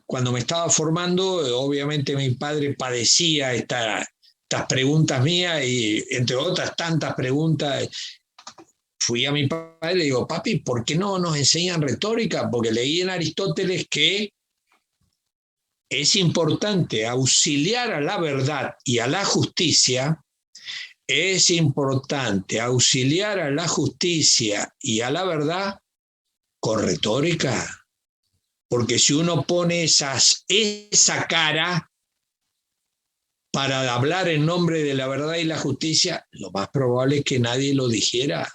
cuando me estaba formando, obviamente mi padre padecía estas preguntas mías y entre otras tantas preguntas. Fui a mi padre y le digo, papi, ¿por qué no nos enseñan retórica? Porque leí en Aristóteles que es importante auxiliar a la verdad y a la justicia. Es importante auxiliar a la justicia y a la verdad con retórica. Porque si uno pone esa cara para hablar en nombre de la verdad y la justicia, lo más probable es que nadie lo dijera.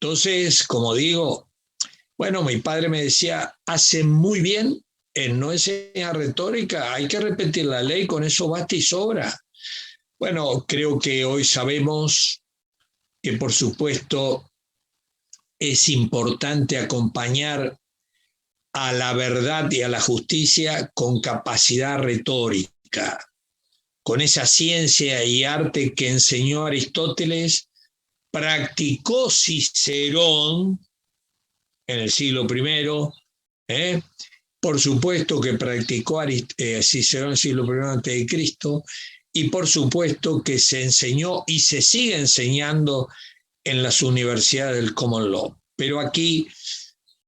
Entonces, como digo, bueno, mi padre me decía, hace muy bien en no enseñar retórica, hay que repetir la ley, con eso basta y sobra. Bueno, creo que hoy sabemos que, por supuesto, es importante acompañar a la verdad y a la justicia con capacidad retórica, con esa ciencia y arte que enseñó Aristóteles, practicó Cicerón en el siglo I, por supuesto que practicó Cicerón en el siglo I antes de Cristo, y por supuesto que se enseñó y se sigue enseñando en las universidades del Common Law. Pero aquí,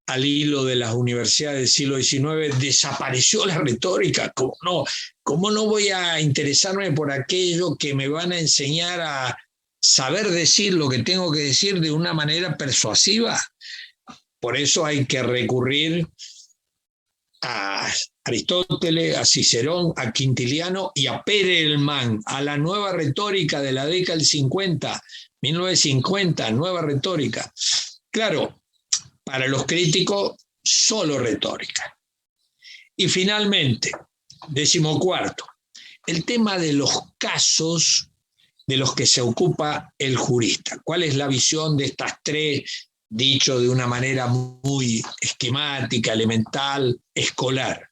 al hilo de las universidades del siglo XIX, desapareció la retórica. ¿Cómo no voy a interesarme por aquello que me van a enseñar a saber decir lo que tengo que decir de una manera persuasiva? Por eso hay que recurrir a Aristóteles, a Cicerón, a Quintiliano y a Perelman, a la nueva retórica de la década del 50, 1950, nueva retórica. Claro, para los críticos, solo retórica. Y finalmente, 14º, el tema de los casos de los que se ocupa el jurista. ¿Cuál es la visión de estas tres, dicho de una manera muy esquemática, elemental, escolar?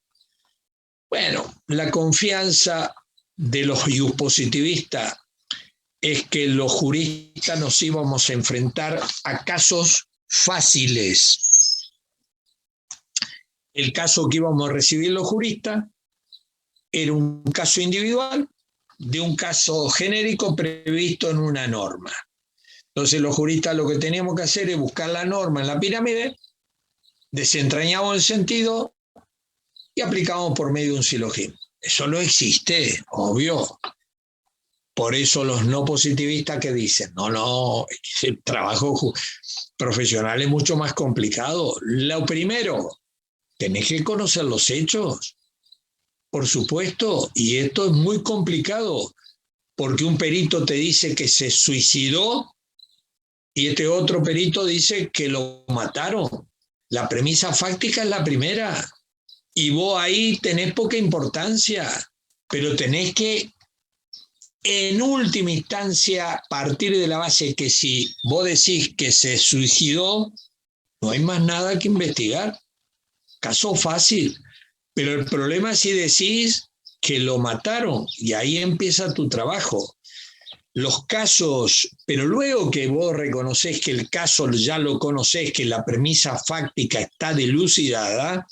Bueno, la confianza de los positivistas es que los juristas nos íbamos a enfrentar a casos fáciles. El caso que íbamos a recibir los juristas era un caso individual de un caso genérico previsto en una norma. Entonces los juristas lo que teníamos que hacer es buscar la norma en la pirámide, desentrañamos el sentido y aplicamos por medio de un silogismo. Eso no existe, obvio. Por eso los no positivistas que dicen, no, el trabajo profesional es mucho más complicado. Lo primero, tenés que conocer los hechos, por supuesto, y esto es muy complicado, porque un perito te dice que se suicidó y este otro perito dice que lo mataron. La premisa fáctica es la primera, y vos ahí tenés poca importancia, pero tenés que, en última instancia, partir de la base que si vos decís que se suicidó, No hay más nada que investigar. Caso fácil. Pero el problema es si decís que lo mataron y ahí empieza tu trabajo. Los casos, pero luego que vos reconocés que el caso ya lo conocés, que la premisa fáctica está dilucidada,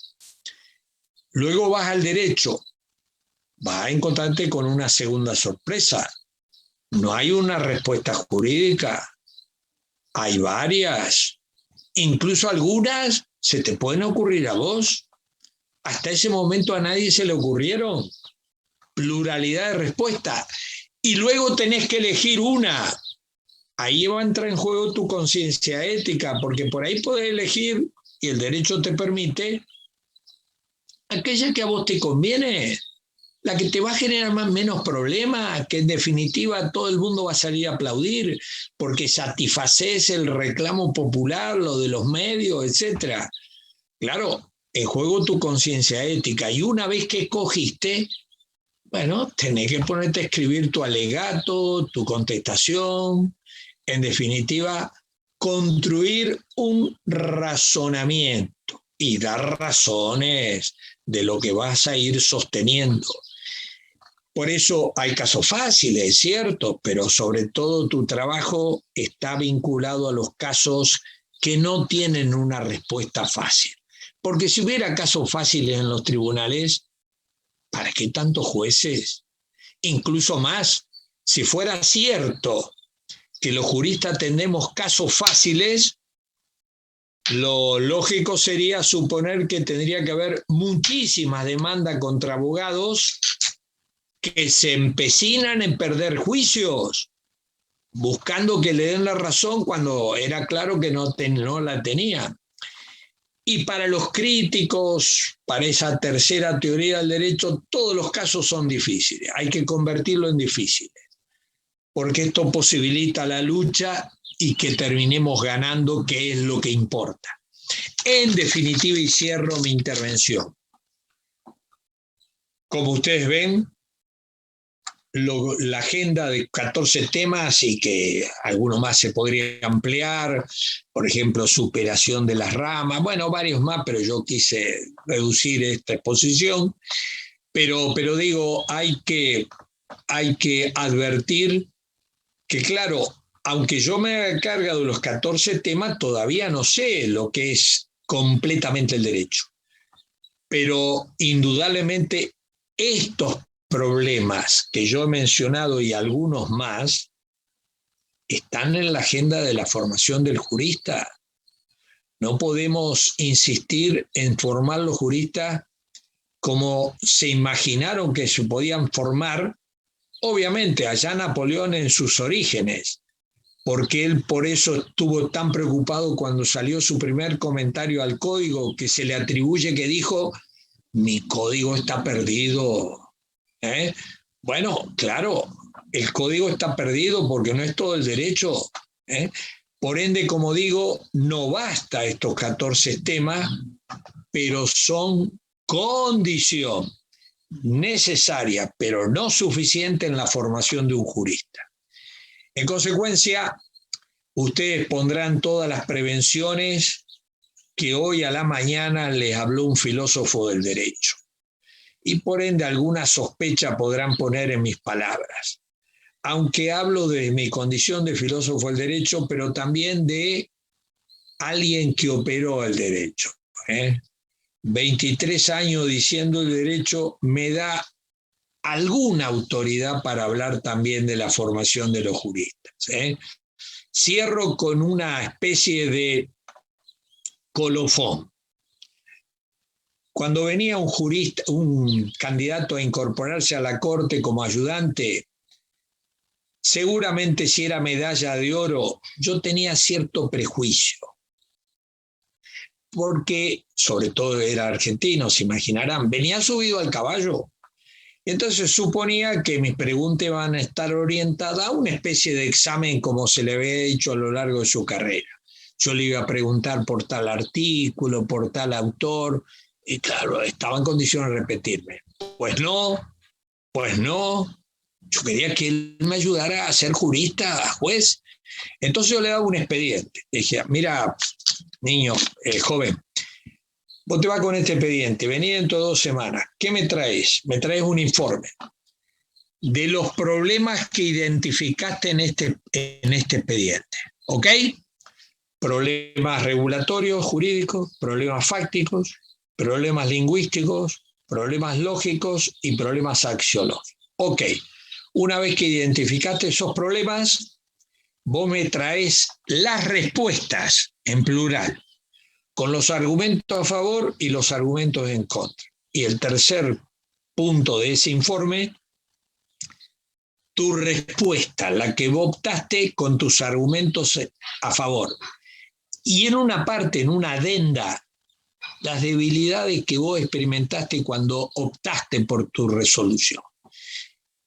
luego vas al derecho, vas a encontrarte con una segunda sorpresa. No hay una respuesta jurídica, hay varias, incluso algunas se te pueden ocurrir a vos. Hasta ese momento a nadie se le ocurrieron. Pluralidad de respuestas. Y luego tenés que elegir una. Ahí va a entrar en juego tu conciencia ética, porque por ahí podés elegir, y el derecho te permite, aquella que a vos te conviene, la que te va a generar menos problemas, que en definitiva todo el mundo va a salir a aplaudir, porque satisfaces el reclamo popular, lo de los medios, etc. Claro, en juego tu conciencia ética, y una vez que escogiste, bueno, tenés que ponerte a escribir tu alegato, tu contestación, en definitiva, construir un razonamiento y dar razones de lo que vas a ir sosteniendo. Por eso hay casos fáciles, es cierto, pero sobre todo tu trabajo está vinculado a los casos que no tienen una respuesta fácil. Porque si hubiera casos fáciles en los tribunales, ¿para qué tantos jueces? Incluso más, si fuera cierto que los juristas tenemos casos fáciles, lo lógico sería suponer que tendría que haber muchísimas demandas contra abogados que se empecinan en perder juicios, buscando que le den la razón cuando era claro que no la tenían. Y para los críticos, para esa tercera teoría del derecho, todos los casos son difíciles. Hay que convertirlo en difíciles, porque esto posibilita la lucha y que terminemos ganando, que es lo que importa. En definitiva, y cierro mi intervención. Como ustedes ven, la agenda de 14 temas y que algunos más se podría ampliar, por ejemplo, superación de las ramas, bueno, varios más, pero yo quise reducir esta exposición, pero digo, hay que advertir que, claro, aunque yo me haga cargo de los 14 temas, todavía no sé lo que es completamente el derecho, pero indudablemente estos problemas que yo he mencionado y algunos más están en la agenda de la formación del jurista. No podemos insistir en formar los juristas como se imaginaron que se podían formar, obviamente allá Napoleón en sus orígenes, porque él por eso estuvo tan preocupado cuando salió su primer comentario al código, que se le atribuye que dijo: mi código está perdido. Bueno, claro, el código está perdido porque no es todo el derecho. Por ende, como digo, no basta estos 14 temas, pero son condición necesaria, pero no suficiente en la formación de un jurista. En consecuencia, ustedes pondrán todas las prevenciones que hoy a la mañana les habló un filósofo del derecho. Y por ende alguna sospecha podrán poner en mis palabras. Aunque hablo de mi condición de filósofo del derecho, pero también de alguien que operó el derecho. 23 años diciendo el derecho me da alguna autoridad para hablar también de la formación de los juristas. Cierro con una especie de colofón. Cuando venía un jurista, un candidato a incorporarse a la corte como ayudante, seguramente si era medalla de oro, yo tenía cierto prejuicio, porque sobre todo era argentino, se imaginarán, venía subido al caballo. Entonces suponía que mis preguntas van a estar orientadas a una especie de examen como se le había hecho a lo largo de su carrera. Yo le iba a preguntar por tal artículo, por tal autor, y claro, estaba en condiciones de repetirme. Pues no. Yo quería que él me ayudara a ser jurista, juez. Entonces yo le daba un expediente. Le dije: mira, niño, joven, vos te vas con este expediente, vení dentro de 2 semanas. ¿Qué me traes? Me traes un informe de los problemas que identificaste en este expediente. ¿Ok? Problemas regulatorios, jurídicos, problemas fácticos, problemas lingüísticos, problemas lógicos y problemas axiológicos. Ok. Una vez que identificaste esos problemas, vos me traes las respuestas en plural, con los argumentos a favor y los argumentos en contra. Y el tercer punto de ese informe, tu respuesta, la que vos optaste con tus argumentos a favor. Y en una parte, en una adenda, las debilidades que vos experimentaste cuando optaste por tu resolución.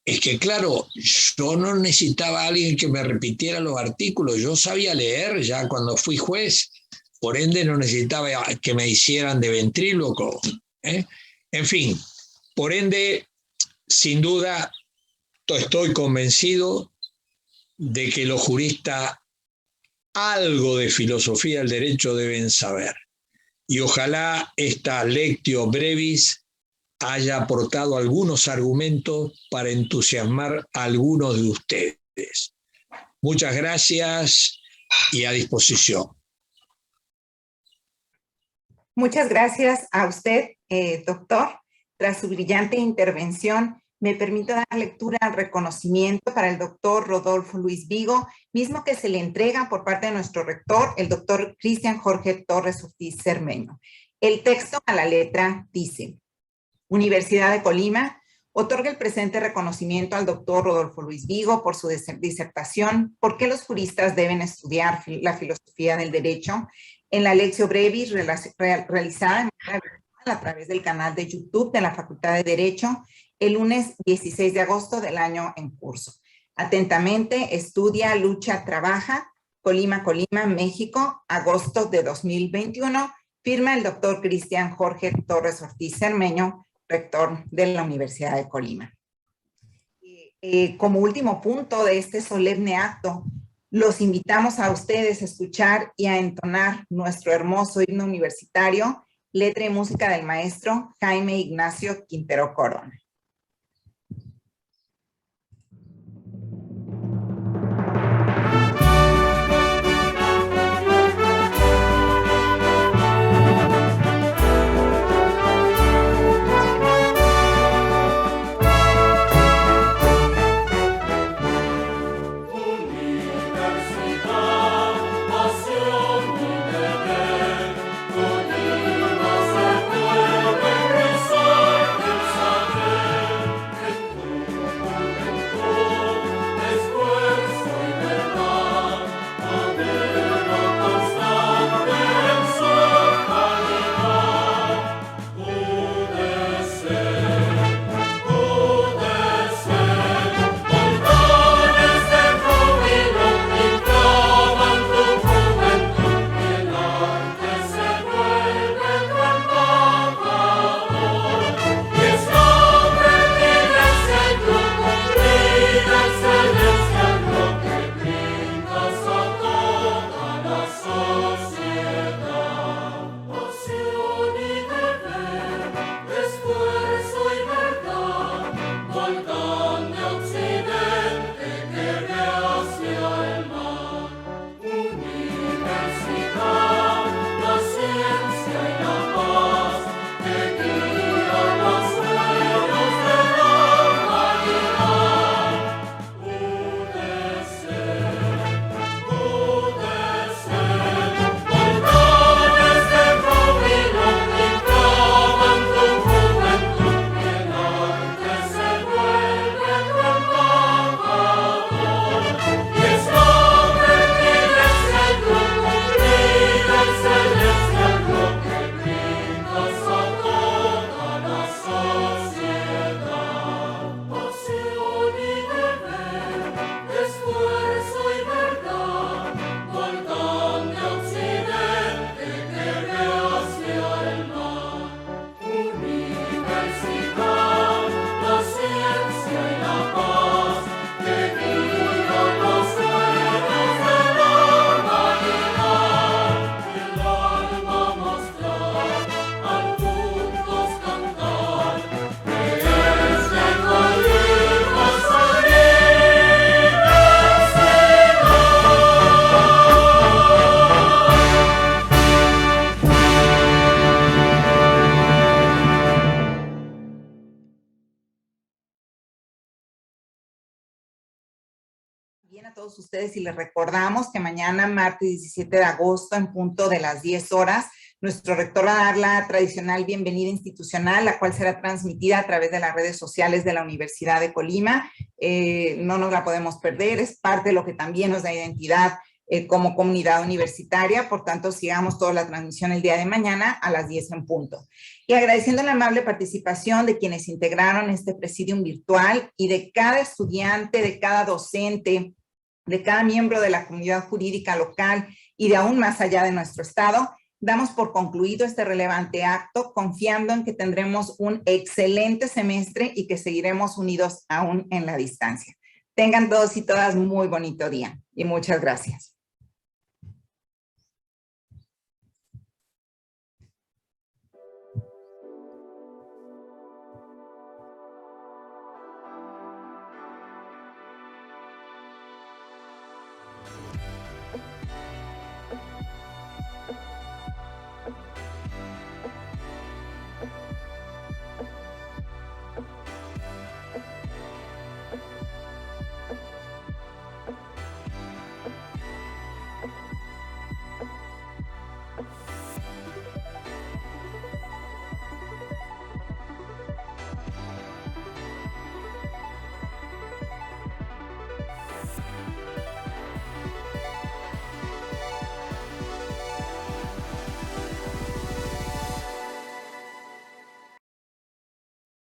Es que, claro, yo no necesitaba a alguien que me repitiera los artículos. Yo sabía leer ya cuando fui juez. Por ende, no necesitaba que me hicieran de ventríloco. En fin, por ende, sin duda, estoy convencido de que los juristas algo de filosofía del derecho deben saber. Y ojalá esta lectio brevis haya aportado algunos argumentos para entusiasmar a algunos de ustedes. Muchas gracias y a disposición. Muchas gracias a usted, doctor. Tras su brillante intervención, me permito dar lectura al reconocimiento para el doctor Rodolfo Luis Vigo, mismo que se le entrega por parte de nuestro rector, el doctor Cristian Jorge Torres Ortiz Cermeño. El texto a la letra dice: Universidad de Colima otorga el presente reconocimiento al doctor Rodolfo Luis Vigo por su disertación ¿Por qué los juristas deben estudiar la filosofía del derecho? En la lectio brevis realizada a través del canal de YouTube de la Facultad de Derecho el lunes 16 de agosto del año en curso. Atentamente, estudia, lucha, trabaja, Colima, México, agosto de 2021, firma el doctor Cristian Jorge Torres Ortiz Cermeño, rector de la Universidad de Colima. Como último punto de este solemne acto, los invitamos a ustedes a escuchar y a entonar nuestro hermoso himno universitario, letra y música del maestro Jaime Ignacio Quintero Corona. Unidad, nación y deber, unimos el pueblo en rezar del saber. todos ustedes y les recordamos que mañana, martes 17 de agosto, en punto de las 10 horas, nuestro rector va a dar la tradicional bienvenida institucional, la cual será transmitida a través de las redes sociales de la Universidad de Colima. No nos la podemos perder, es parte de lo que también nos da identidad como comunidad universitaria. Por tanto, sigamos toda la transmisión el día de mañana a las 10 en punto. Y agradeciendo la amable participación de quienes integraron este presidium virtual y de cada estudiante, de cada docente, de cada miembro de la comunidad jurídica local y de aún más allá de nuestro estado, damos por concluido este relevante acto, confiando en que tendremos un excelente semestre y que seguiremos unidos aún en la distancia. Tengan todos y todas muy bonito día y muchas gracias.